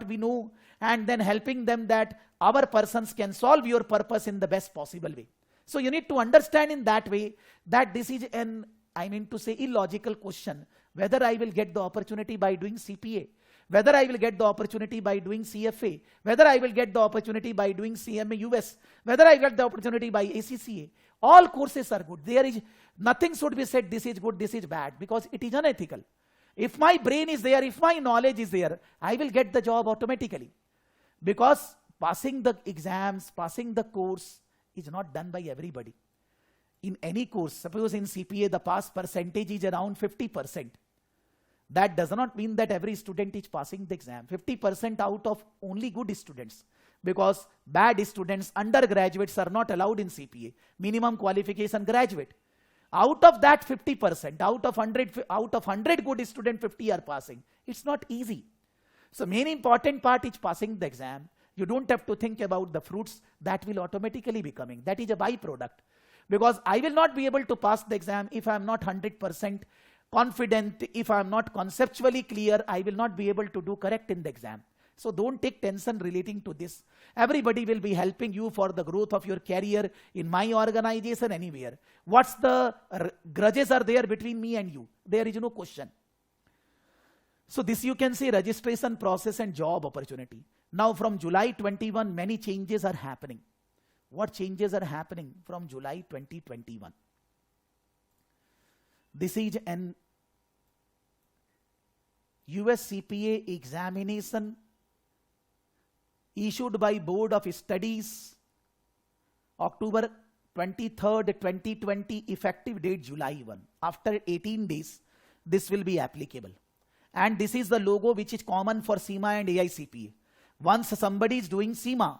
Speaker 1: we know, and then helping them that our persons can solve your purpose in the best possible way. So you need to understand in that way that this is an, I mean to say, illogical question. Whether I will get the opportunity by doing CPA, whether I will get the opportunity by doing CFA, whether I will get the opportunity by doing CMA US, whether I get the opportunity by ACCA. All courses are good. There is nothing should be said this is good, this is bad, because it is unethical. If my brain is there, if my knowledge is there, I will get the job automatically. Because passing the exams, passing the course is not done by everybody. In any course, suppose in CPA the pass percentage is around 50%. That does not mean that every student is passing the exam. 50% out of only good students. Because bad students, undergraduates are not allowed in CPA. Minimum qualification graduate. Out of that 50%, out of 100 good students, 50 are passing. It's not easy. So main important part is passing the exam. You don't have to think about the fruits that will automatically be coming. That is a byproduct. Because I will not be able to pass the exam if I am not 100% confident, if I am not conceptually clear, I will not be able to do correct in the exam. So don't take tension relating to this. Everybody will be helping you for the growth of your career in my organization, anywhere. What's the grudges are there between me and you? There is no question. So this you can say registration process and job opportunity. Now from July 21, many changes are happening. What changes are happening from July 2021? This is an US CPA examination issued by Board of Studies, October 23rd, 2020, effective date July 1. After 18 days, this will be applicable. And this is the logo which is common for CIMA and AICPA. Once somebody is doing CIMA,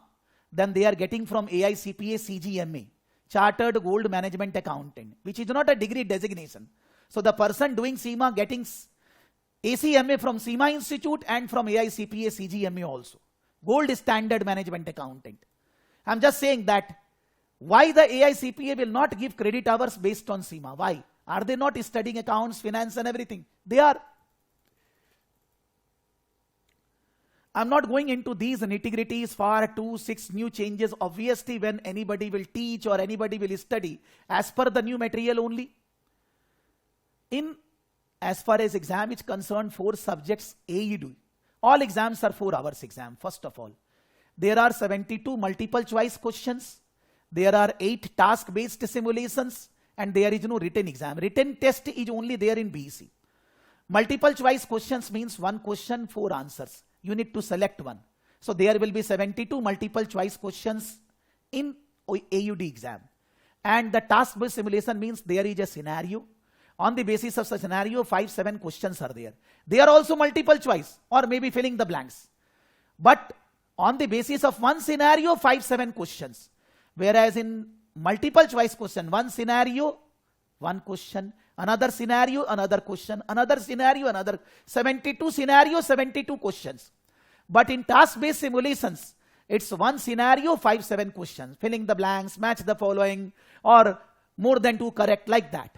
Speaker 1: then they are getting from AICPA CGMA, Chartered Gold Management Accountant, which is not a degree designation. So the person doing CIMA getting ACMA from CIMA Institute and from AICPA CGMA also. Gold Standard Management Accountant. I'm just saying that why the AICPA will not give credit hours based on CIMA? Why? Are they not studying accounts, finance and everything? They are. I'm not going into these nitty-gritties for 2-6 new changes. Obviously, when anybody will teach or anybody will study as per the new material only. As far as exam is concerned, 4 subjects AED. All exams are 4 hours exam, first of all. There are 72 multiple choice questions. There are 8 task-based simulations. And there is no written exam. Written test is only there in BEC. Multiple choice questions means 1 question, 4 answers. You need to select one. So there will be 72 multiple choice questions in AUD exam. And the task-based simulation means there is a scenario. On the basis of such scenario, 5-7 questions are there. They are also multiple choice or maybe filling the blanks. But on the basis of one scenario, 5-7 questions. Whereas in multiple choice question, one scenario, one question, another scenario, another question, another scenario, another 72 scenarios, 72 questions. But in task-based simulations, it's one scenario, 5-7 questions, filling the blanks, match the following, or more than 2 correct, like that.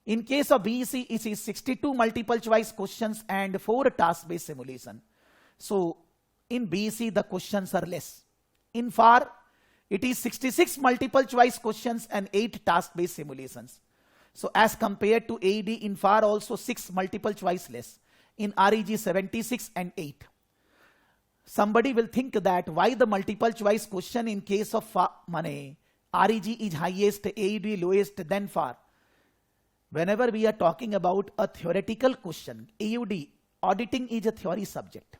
Speaker 1: In case of BEC, it is 62 multiple choice questions and 4 task-based simulation. So in BEC, the questions are less. In FAR, it is 66 multiple choice questions and 8 task-based simulations. So as compared to AED, in FAR also 6 multiple choice less. In REG 76 and 8. Somebody will think that why the multiple choice question in case of REG is highest, AED lowest, then FAR. Whenever we are talking about a theoretical question, AUD, auditing is a theory subject.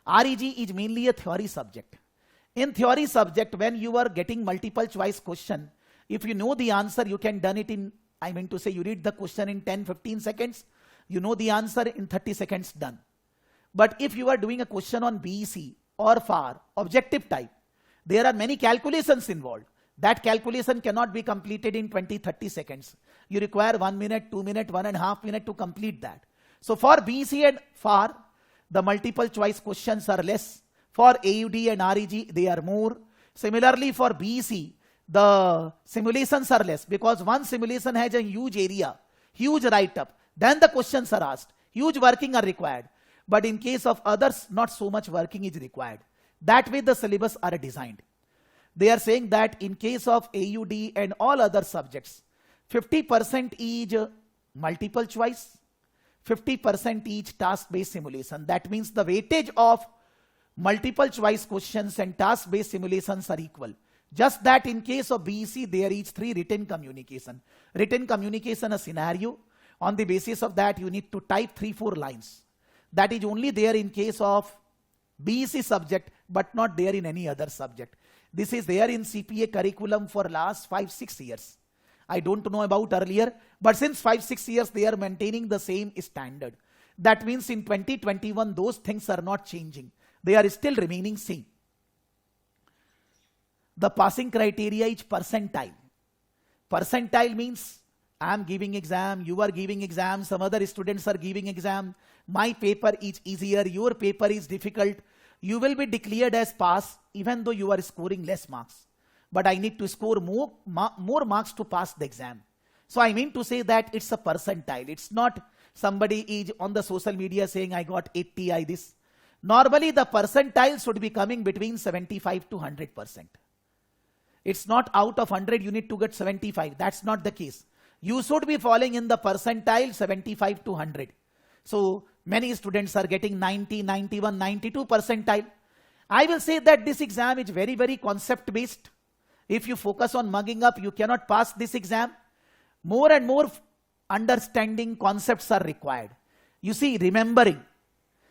Speaker 1: REG is mainly a theory subject. In theory subject, when you are getting multiple choice question, if you know the answer, you can done it in, I mean to say, you read the question in 10-15 seconds, you know the answer in 30 seconds, done. But if you are doing a question on BEC or FAR, objective type, there are many calculations involved. That calculation cannot be completed in 20-30 seconds. You require 1 minute, 2 minutes, 1.5 minutes to complete that. So for BEC and FAR, the multiple choice questions are less. For AUD and REG, they are more. Similarly, for BEC, the simulations are less because one simulation has a huge area, huge write-up. Then the questions are asked. Huge working are required. But in case of others, not so much working is required. That way the syllabus are designed. They are saying that in case of AUD and all other subjects, 50% each multiple choice, 50% each task-based simulation. That means the weightage of multiple choice questions and task-based simulations are equal. Just that in case of BEC, there is 3 written communication. Written communication, a scenario. On the basis of that, you need to type 3-4 lines. That is only there in case of BEC subject, but not there in any other subject. This is there in CPA curriculum for last 5-6 years. I don't know about earlier, but since 5-6 years, they are maintaining the same standard. That means in 2021, those things are not changing. They are still remaining same. The passing criteria is percentile. Percentile means I am giving exam, you are giving exam, some other students are giving exam. My paper is easier, your paper is difficult. You will be declared as pass even though you are scoring less marks. But I need to score more marks to pass the exam. So I mean to say that it's a percentile. It's not somebody is on the social media saying I got 80, I this. Normally the percentile should be coming between 75 to 100%. It's not out of 100 you need to get 75. That's not the case. You should be falling in the percentile 75 to 100. So many students are getting 90, 91, 92 percentile. I will say that this exam is very, very concept based. If you focus on mugging up, you cannot pass this exam. More and more understanding concepts are required. You see, remembering.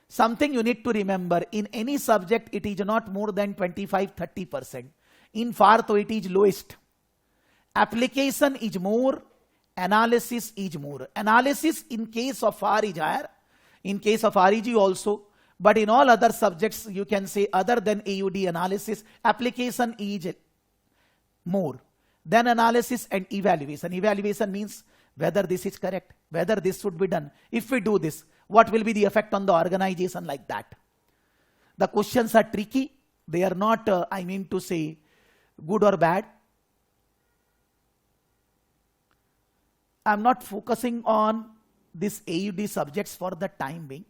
Speaker 1: Something you need to remember. In any subject, it is not more than 25-30%. In FAR, though, it is lowest. application is more, analysis is more. Analysis in case of R is higher, in case of REG also, but in all other subjects you can say other than AUD analysis, application is more. Then analysis and evaluation. Evaluation means whether this is correct, whether this should be done. If we do this, what will be the effect on the organization, like that. The questions are tricky. They are not, I mean to say, good or bad. I'm not focusing on this AUD subjects for the time being.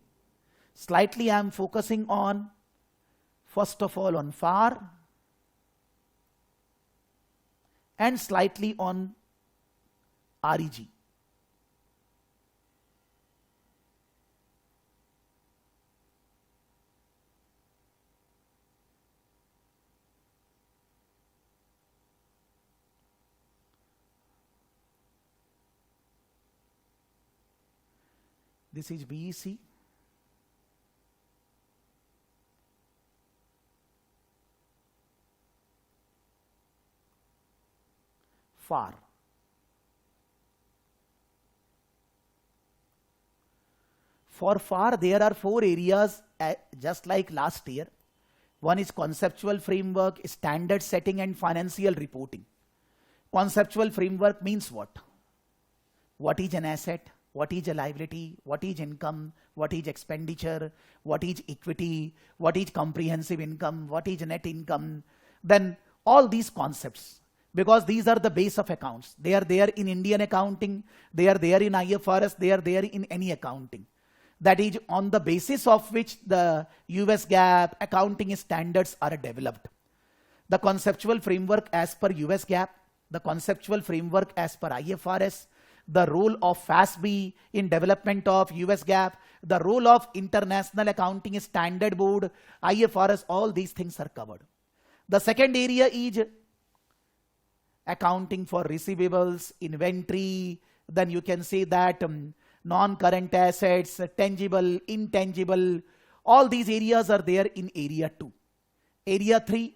Speaker 1: Slightly I'm focusing on, first of all, on FAR and slightly on REG. This is BEC. FAR. For FAR, there are 4 areas, just like last year. One is conceptual framework, standard setting, and financial reporting. Conceptual framework means what? What is an asset? What is a liability? What is income? What is expenditure? What is equity? What is comprehensive income? What is net income? Then all these concepts, because these are the base of accounts. They are there in Indian accounting, they are there in IFRS, they are there in any accounting. That is on the basis of which the US GAAP accounting standards are developed. The conceptual framework as per US GAAP, the conceptual framework as per IFRS, the role of FASB in development of US GAAP, the role of International Accounting Standard Board, IFRS, all these things are covered. The second area is accounting for receivables, inventory, then you can say that non-current assets, tangible, intangible, all these areas are there in area 2. Area 3,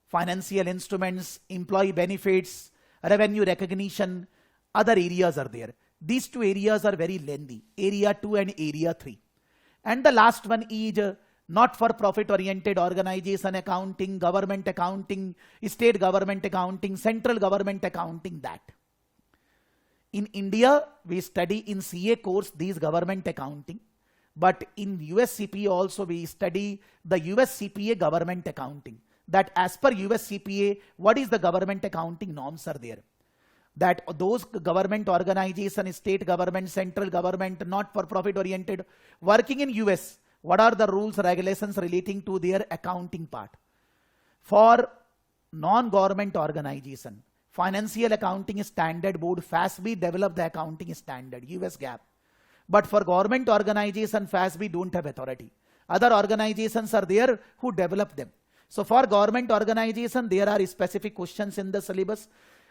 Speaker 1: financial instruments, employee benefits, revenue recognition, other areas are there. These 2 areas are very lengthy, area 2 and area 3. And the last one is not for profit oriented organization accounting, government accounting, state government accounting, central government accounting, that. In India, we study in CA course these government accounting, but in US CPA also we study the US CPA government accounting. That as per US CPA, what is the government accounting norms are there. That those government organization, state government, central government, not for profit oriented, working in US, what are the rules, regulations relating to their accounting part. For non-government organization, Financial Accounting Standard Board, FASB, developed the accounting standard, US GAAP. But for government organization, FASB don't have authority. Other organizations are there who develop them. So for government organization, there are specific questions in the syllabus.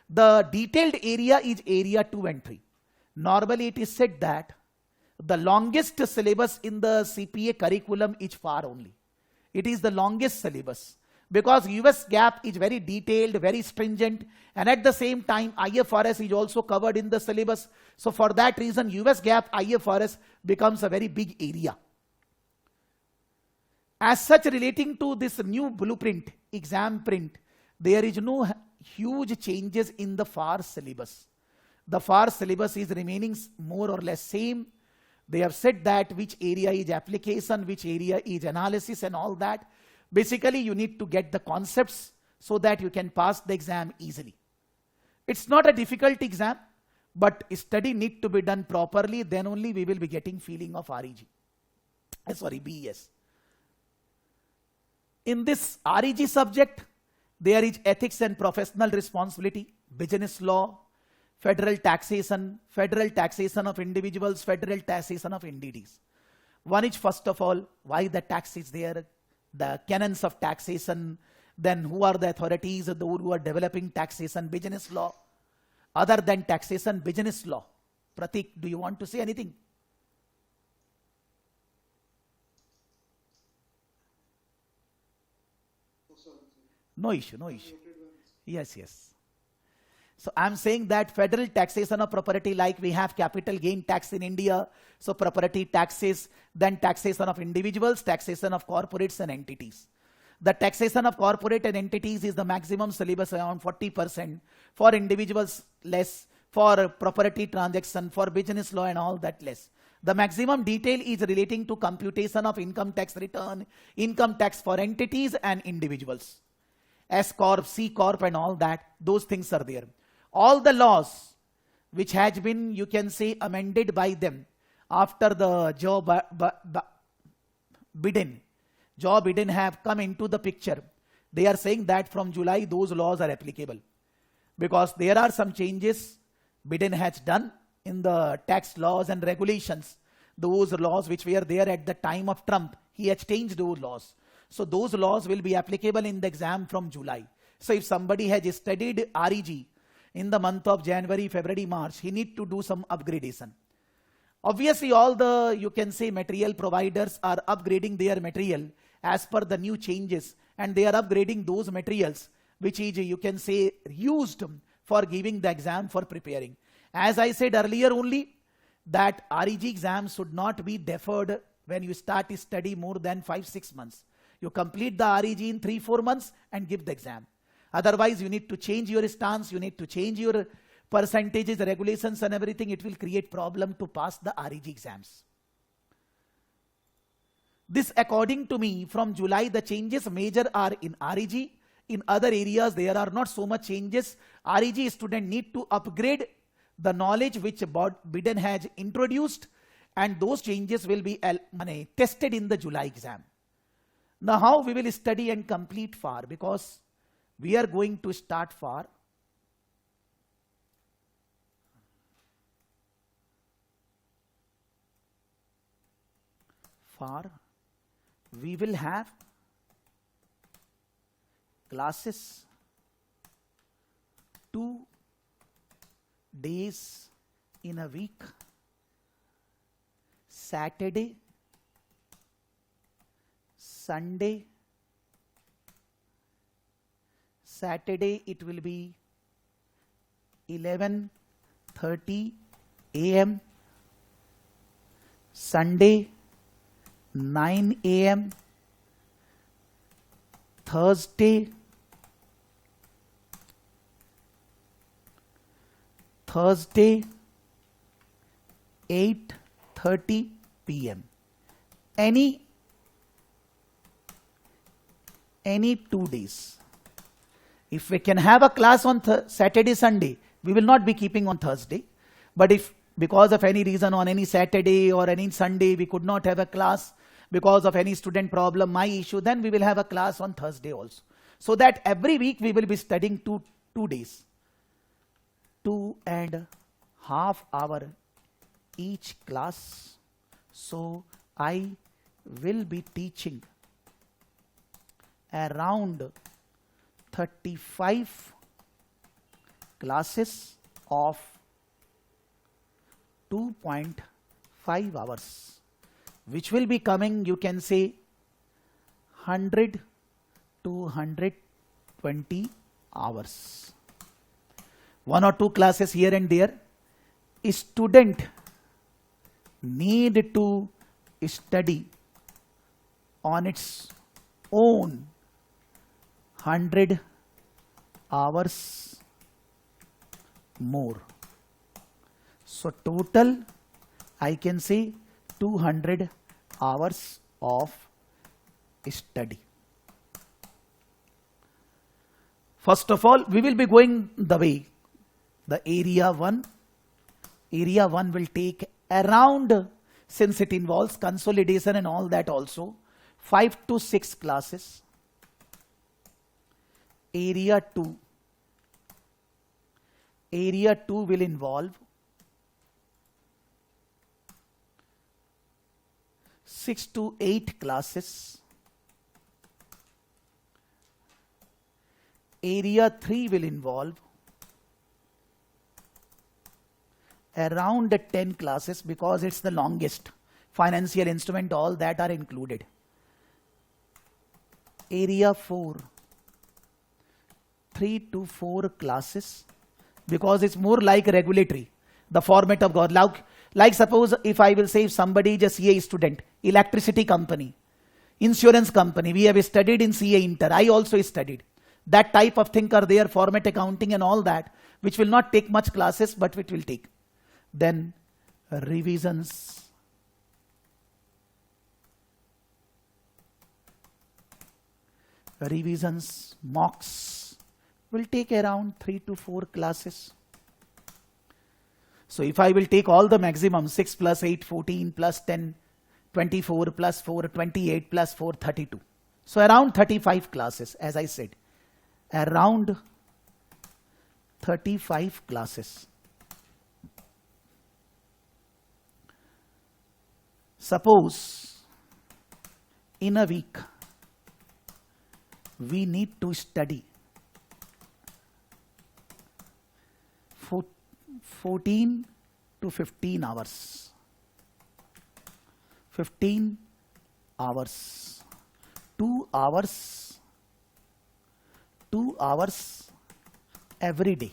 Speaker 1: The detailed area is area 2 and 3. Normally it is said that the longest syllabus in the CPA curriculum is FAR only. It is the longest syllabus because US GAAP is very detailed, very stringent, and at the same time IFRS is also covered in the syllabus. So for that reason US GAAP IFRS becomes a very big area. As such, relating to this new blueprint, exam print, there is no huge changes in the FAR syllabus. The FAR syllabus is remaining more or less same. They have said that which area is application, which area is analysis and all that. Basically, you need to get the concepts so that you can pass the exam easily. It's not a difficult exam, but study need to be done properly. Then only we will be getting feeling of REG. BES. In this REG subject, there is ethics and professional responsibility, business law, federal taxation of individuals, federal taxation of entities. One is, first of all, why the tax is there, the canons of taxation, then who are the authorities, those who are developing taxation, business law. Other than taxation, business law. Pratik, do you want to say anything? No issue, no issue. Yes, yes. So I'm saying that federal taxation of property, like we have capital gain tax in India, so property taxes, then taxation of individuals, taxation of corporates and entities. The taxation of corporate and entities is the maximum syllabus around 40%, for individuals less, for property transaction, for business law and all that less. The maximum detail is relating to computation of income tax return, income tax for entities and individuals. S Corp, C Corp and all that, those things are there. All the laws which has been, you can say, amended by them after the Joe Biden have come into the picture. They are saying that from July those laws are applicable, because there are some changes Biden has done in the tax laws and regulations. Those laws which were there at the time of Trump, he has changed those laws. So those laws will be applicable in the exam from July. So if somebody has studied REG in the month of January, February, March, he need to do some upgradation. Obviously, all the, you can say, material providers are upgrading their material as per the new changes, and they are upgrading those materials which is, you can say, used for giving the exam, for preparing. As I said earlier only, that REG exam should not be deferred when you start to study more than 5-6 months. You complete the REG in 3-4 months and give the exam. Otherwise, you need to change your stance, you need to change your percentages, regulations and everything. It will create problem to pass the REG exams. This, according to me, from July the changes major are in REG. In other areas there are not so much changes. REG student need to upgrade the knowledge which Biden has introduced, and those changes will be tested in the July exam. Now how we will study and complete FAR, because we are going to start FAR. We will have classes 2 days in a week. Saturday, Sunday. Saturday it will be 11:30 a.m. Sunday 9 a.m. Thursday 8:30 p.m. Any 2 days. If we can have a class on Saturday, Sunday, we will not be keeping on Thursday. But if because of any reason on any Saturday or any Sunday we could not have a class because of any student problem, my issue, then we will have a class on Thursday also. So that every week we will be studying 2 days. 2.5 hours each class. So I will be teaching around 35 classes of 2.5 hours, which will be coming, you can say, 100 to 120 hours. 1 or 2 classes here and there. A student need to study on its own 100 hours more. So total I can say 200 hours of study. First of all, we will be going the way. The area 1 will take around, since it involves consolidation and all that also, 5 to 6 classes. Area 2 will involve 6 to 8 classes. Area 3 will involve around 10 classes, because it's the longest. Financial instrument, all that are included. Area 4, 3 to 4 classes. because it's more like regulatory, the format of God. Like suppose if I will say, if somebody is a CA student, electricity company, insurance company, we have studied in CA Inter, I also studied. That type of thing are there, format accounting and all that, which will not take much classes, but it will take. Then revisions. Revisions, mocks will take around 3 to 4 classes. So if I will take all the maximum, 6 plus 8, 14 plus 10, 24 plus 4, 28 plus 4, 32. So around 35 classes, as I said. Around 35 classes. Suppose in a week, we need to study 14 to 15 hours. 15 hours. 2 hours. 2 hours every day.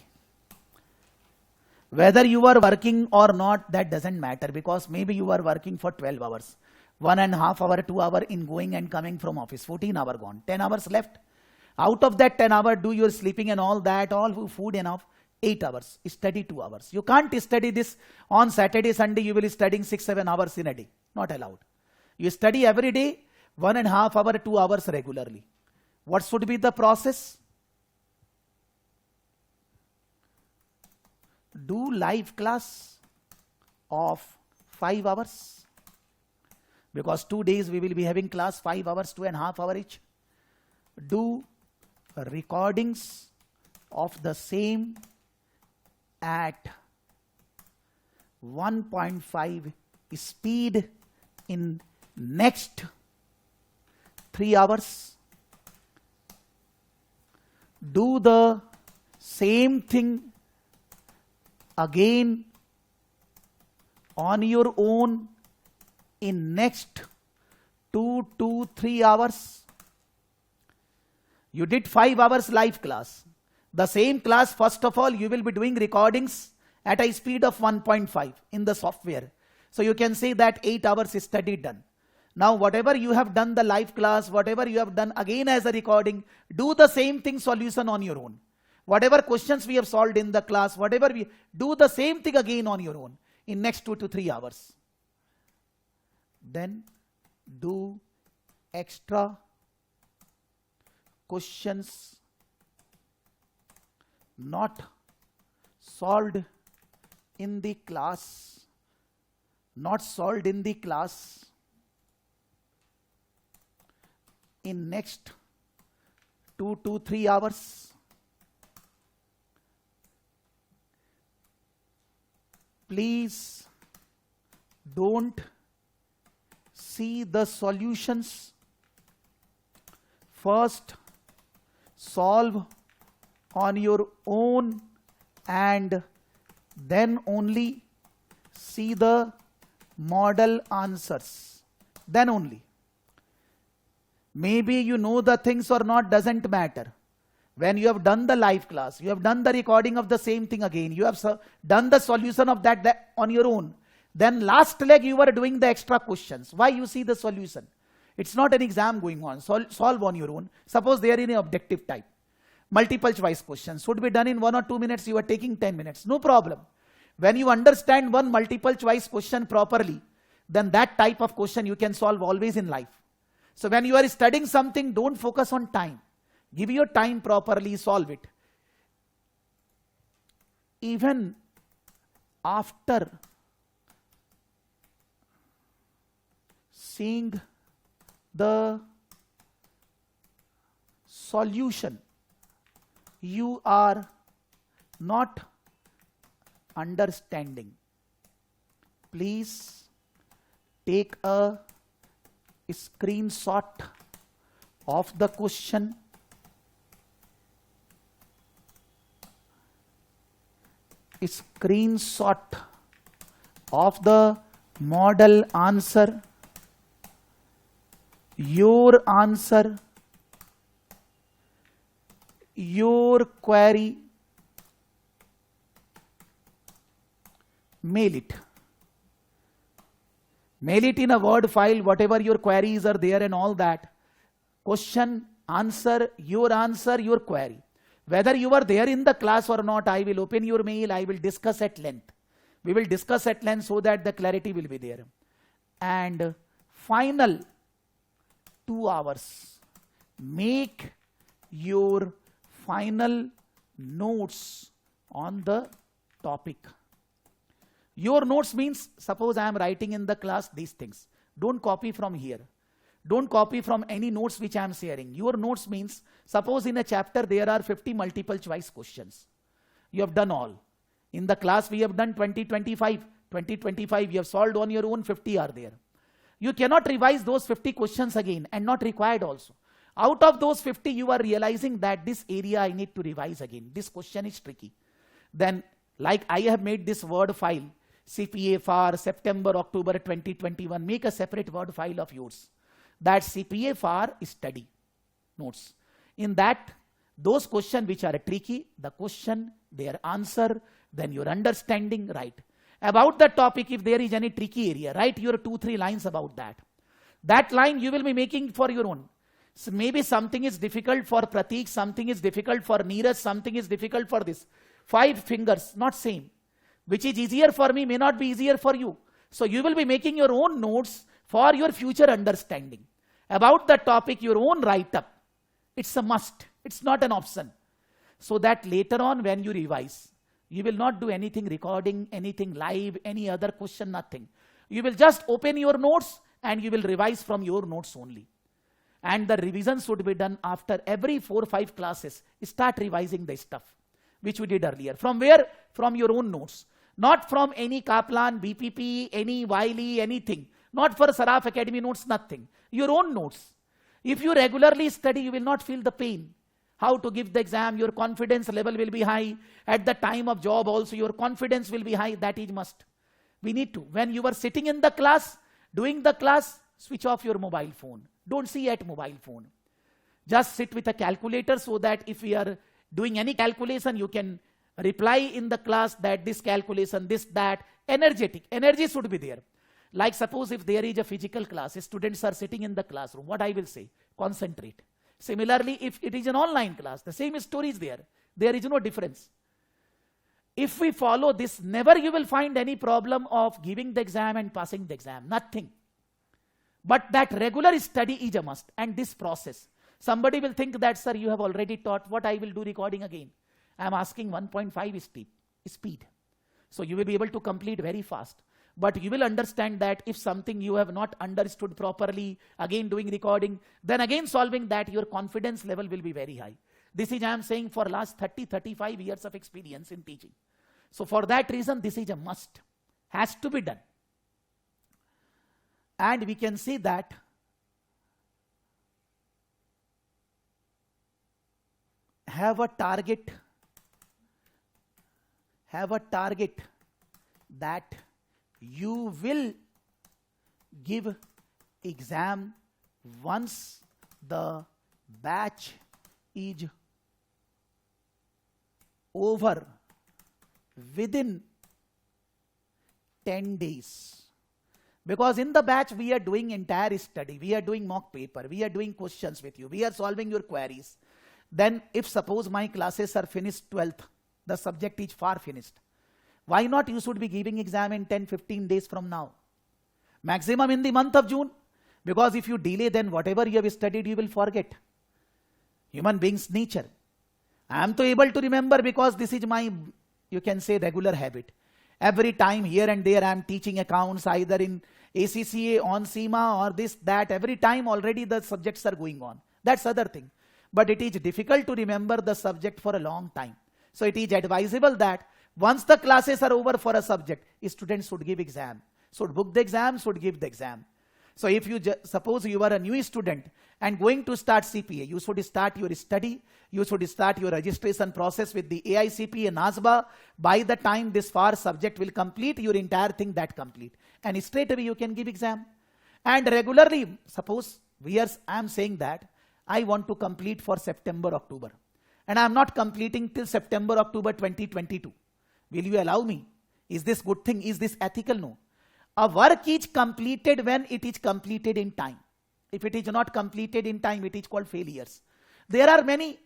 Speaker 1: Whether you are working or not, that doesn't matter, because maybe you are working for 12 hours. 1.5 hour, 2 hour in going and coming from office. 14 hour gone. 10 hours left. Out of that 10 hour, do your sleeping and all that, all food enough. 8 hours. Study 2 hours. You can't study this on Saturday, Sunday. You will be studying 6-7 hours in a day. Not allowed. You study every day, 1.5 hour, 2 hours regularly. What should be the process? Do live class of 5 hours. Because 2 days we will be having class 5 hours, 2.5 hours each. Do recordings of the same at 1.5 speed in next 3 hours. Do the same thing again on your own in next 2 to 3 hours. You did 5 hours live class. The same class, first of all, you will be doing recordings at a speed of 1.5 in the software. So you can say that 8 hours is study done. Now whatever you have done the live class, whatever you have done again as a recording, do the same thing solution on your own. Whatever questions we have solved in the class, whatever we do the same thing again on your own in next 2 to 3 hours. Then do extra questions not solved in the class, in next 2 to 3 hours. Please don't see the solutions. First, solve on your own and then only see the model answers. Then only. Maybe you know the things or not, doesn't matter. When you have done the live class, you have done the recording of the same thing again, you have done the solution of that on your own. Then last leg you are doing the extra questions. Why you see the solution? It's not an exam going on. Solve on your own. Suppose they are in an objective type. Multiple choice questions should be done in 1 or 2 minutes. You are taking 10 minutes. No problem. When you understand one multiple choice question properly, then that type of question you can solve always in life. So when you are studying something, don't focus on time. Give your time properly, solve it. Even after seeing the solution, you are not understanding. Please take a screenshot of the question. Screenshot of the model answer, your answer, your query, mail it. Mail it in a Word file, whatever your queries are there and all that. Question, answer, your query. Whether you are there in the class or not, I will open your mail, I will discuss at length. We will discuss at length so that the clarity will be there. And final 2 hours, make your final notes on the topic. Your notes means, suppose I am writing in the class these things. Don't copy from here. Don't copy from any notes which I am sharing. Your notes means, suppose in a chapter there are 50 multiple choice questions. You have done all. In the class we have done 20-25. 20-25 you have solved on your own, 50 are there. You cannot revise those 50 questions again, and not required also. Out of those 50 you are realizing that this area I need to revise again. This question is tricky. Then like I have made this Word file, CPA for September, October 2021. Make a separate Word file of yours. That CPA for study notes. In that, those questions which are tricky, the question, their answer, then your understanding, right. About the topic, if there is any tricky area, write your 2-3 lines about that. That line you will be making for your own. So maybe something is difficult for Pratik, something is difficult for Neeraj, something is difficult for this. 5 fingers, not same. Which is easier for me may not be easier for you. So you will be making your own notes for your future understanding. About the topic, your own write-up. It's a must. It's not an option. So that later on when you revise, you will not do anything recording, anything live, any other question, nothing. You will just open your notes and you will revise from your notes only. And the revision should be done after every 4-5 classes. Start revising the stuff which we did earlier. From where? From your own notes. Not from any Kaplan, BPP, any Wiley, anything. Not for Saraf Academy notes, nothing. Your own notes. If you regularly study, you will not feel the pain. How to give the exam, your confidence level will be high. At the time of job also, your confidence will be high. That is must. We need to. When you are sitting in the class, doing the class, switch off your mobile phone. Don't see at mobile phone. Just sit with a calculator so that if we are doing any calculation, you can reply in the class that this calculation, this, that, energetic. Energy should be there. Like suppose if there is a physical class, students are sitting in the classroom, what I will say? Concentrate. Similarly, if it is an online class, the same story is there. There is no difference. If we follow this, never you will find any problem of giving the exam and passing the exam. Nothing. But that regular study is a must. And this process. Somebody will think that, sir, you have already taught, what I will do recording again. I am asking 1.5 speed. So you will be able to complete very fast. But you will understand that if something you have not understood properly, again doing recording, then again solving that, your confidence level will be very high. This is I am saying for last 30-35 years of experience in teaching. So for that reason, this is a must. Has to be done. And we can see that have a target that you will give exam once the batch is over within 10 days. Because in the batch we are doing entire study, we are doing mock paper, we are doing questions with you, we are solving your queries. Then if suppose my classes are finished 12th, the subject is far finished. Why not you should be giving exam in 10-15 days from now? Maximum in the month of June. Because if you delay, then whatever you have studied, you will forget. Human beings' nature. I am to able to remember because this is my, you can say, regular habit. Every time here and there I am teaching accounts either in ACCA, on SEMA or this, that. Every time already the subjects are going on. That's other thing. But it is difficult to remember the subject for a long time. So it is advisable that once the classes are over for a subject, students should give exam. Should book the exam, should give the exam. So if you suppose you are a new student and going to start CPA, you should start your study, you should start your registration process with the AICPA and NASBA. By the time this far subject will complete, your entire thing that complete. And straight away you can give exam. And regularly, suppose I am saying that I want to complete for September, October. And I am not completing till September, October 2022. Will you allow me? Is this good thing? Is this ethical? No. A work is completed when it is completed in time. If it is not completed in time, it is called failures. There are many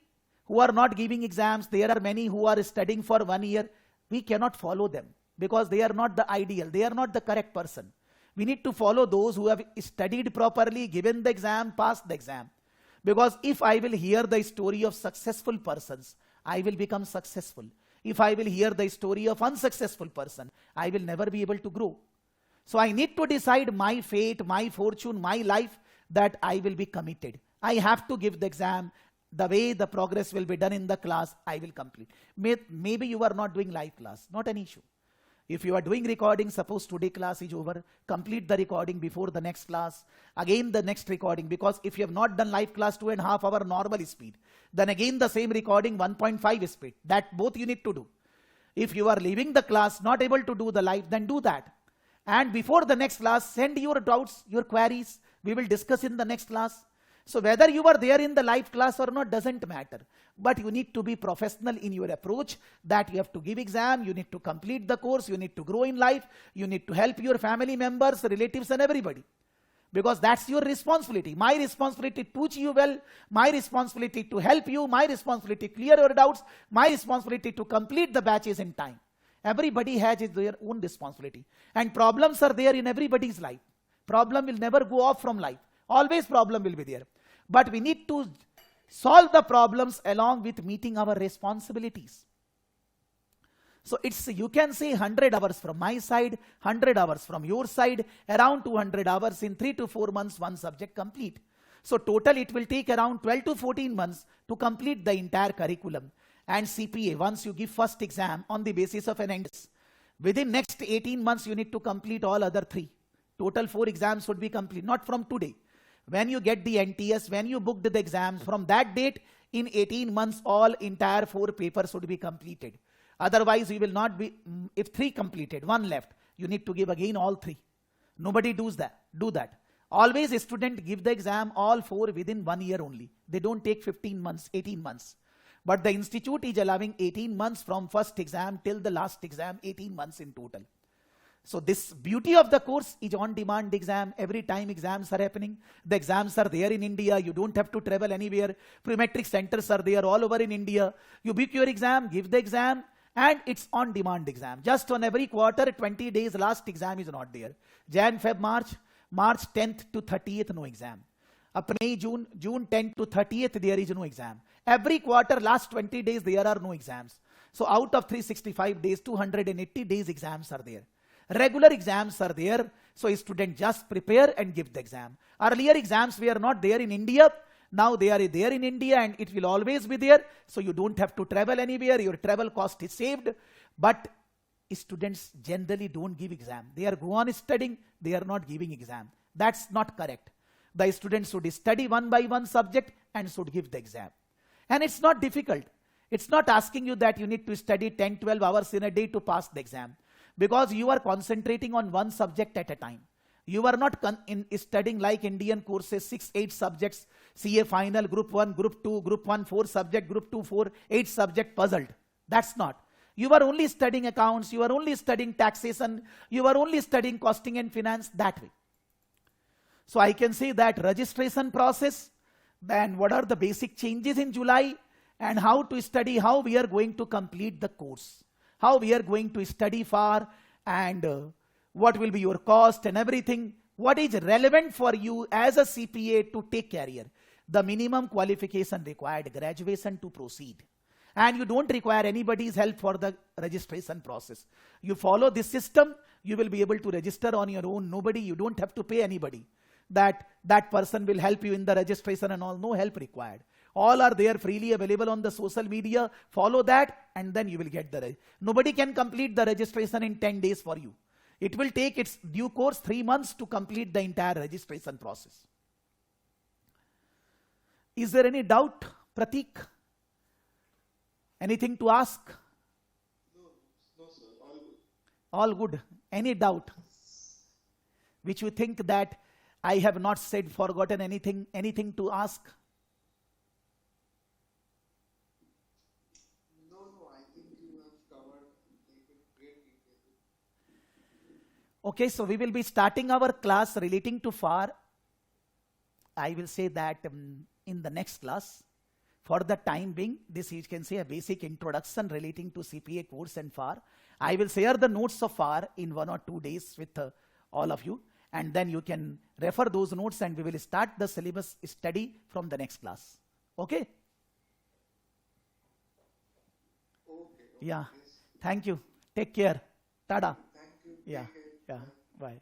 Speaker 1: who are not giving exams. There are many who are studying for 1 year. We cannot follow them because they are not the ideal. They are not the correct person. We need to follow those who have studied properly, given the exam, passed the exam. Because if I will hear the story of successful persons, I will become successful. If I will hear the story of unsuccessful person, I will never be able to grow. So I need to decide my fate, my fortune, my life, that I will be committed. I have to give the exam. The way the progress will be done in the class, I will complete. Maybe you are not doing live class, not an issue. If you are doing recording, suppose today class is over, complete the recording before the next class, again the next recording, because if you have not done live class 2.5 hour normal speed, then again the same recording 1.5 speed, that both you need to do. If you are leaving the class, not able to do the live, then do that. And before the next class, send your doubts, your queries, we will discuss in the next class. So whether you are there in the live class or not doesn't matter. But you need to be professional in your approach, that you have to give exam, you need to complete the course, you need to grow in life, you need to help your family members, relatives and everybody. Because that's your responsibility. My responsibility to teach you well, my responsibility to help you, my responsibility to clear your doubts, my responsibility to complete the batches in time. Everybody has their own responsibility. And problems are there in everybody's life. Problem will never go off from life. Always problem will be there. But we need to solve the problems along with meeting our responsibilities. So it's, you can say 100 hours from my side, 100 hours from your side, around 200 hours in 3 to 4 months, one subject complete. So total it will take around 12 to 14 months to complete the entire curriculum. And CPA, once you give first exam on the basis of an NDS, within next 18 months you need to complete all other 3. Total 4 exams should be complete, not from today. When you get the NTS, when you booked the exams, from that date, in 18 months, all entire 4 papers should be completed. Otherwise, you will not be, if 3 completed, 1 left, you need to give again all 3. Nobody does that. Do that. Always a student give the exam all 4 within 1 year only. They don't take 15 months, 18 months. But the institute is allowing 18 months from first exam till the last exam, 18 months in total. So this beauty of the course is on-demand exam. Every time exams are happening. The exams are there in India. You don't have to travel anywhere. Pre-matric centers are there all over in India. You book your exam, give the exam, and it's on-demand exam. Just on every quarter, 20 days, last exam is not there. Jan, Feb, March 10th to 30th, no exam. Apne June 10th to 30th, there is no exam. Every quarter, last 20 days, there are no exams. So out of 365 days, 280 days exams are there. Regular exams are there, so a student just prepare and give the exam. Earlier exams were not there in India. Now they are there in India and it will always be there. So you don't have to travel anywhere. Your travel cost is saved. But students generally don't give exam. They are go on studying. They are not giving exam. That's not correct. The students should study one by one subject and should give the exam. And it's not difficult. It's not asking you that you need to study 10, 12 hours in a day to pass the exam. Because you are concentrating on one subject at a time. You are not studying like Indian courses, 6, 8 subjects, CA final, group 1, group 2, group 1, 4 subject, group 2, 4, 8 subject puzzled. That's not. You are only studying accounts, you are only studying taxation, you are only studying costing and finance that way. So I can say that registration process, then what are the basic changes in July, and how to study, how we are going to complete the course. How we are going to study for, and what will be your cost and everything. What is relevant for you as a CPA to take career. The minimum qualification required, graduation to proceed. And you don't require anybody's help for the registration process. You follow this system, you will be able to register on your own. Nobody, you don't have to pay anybody. That person will help you in the registration and all, no help required. All are there freely available on the social media. Follow that and then you will get the... Nobody can complete the registration in 10 days for you. It will take its due course 3 months to complete the entire registration process. Is there any doubt, Pratik? Anything to ask?
Speaker 2: No sir, all good.
Speaker 1: All good. Any doubt? Which you think that I have not said, forgotten anything to ask?
Speaker 2: No, I think you have covered like in great detail.
Speaker 1: Okay, so we will be starting our class relating to FAR. I will say that in the next class. For the time being, this you can say a basic introduction relating to CPA course and FAR. I will share the notes of FAR in 1 or 2 days with all of you, and then you can refer those notes and we will start the syllabus study from the next class. Okay?
Speaker 2: Okay.
Speaker 1: Yeah.
Speaker 2: Yes.
Speaker 1: Thank you. Take care. Tada.
Speaker 2: Thank you.
Speaker 1: Yeah.
Speaker 2: Take care.
Speaker 1: Yeah. Bye.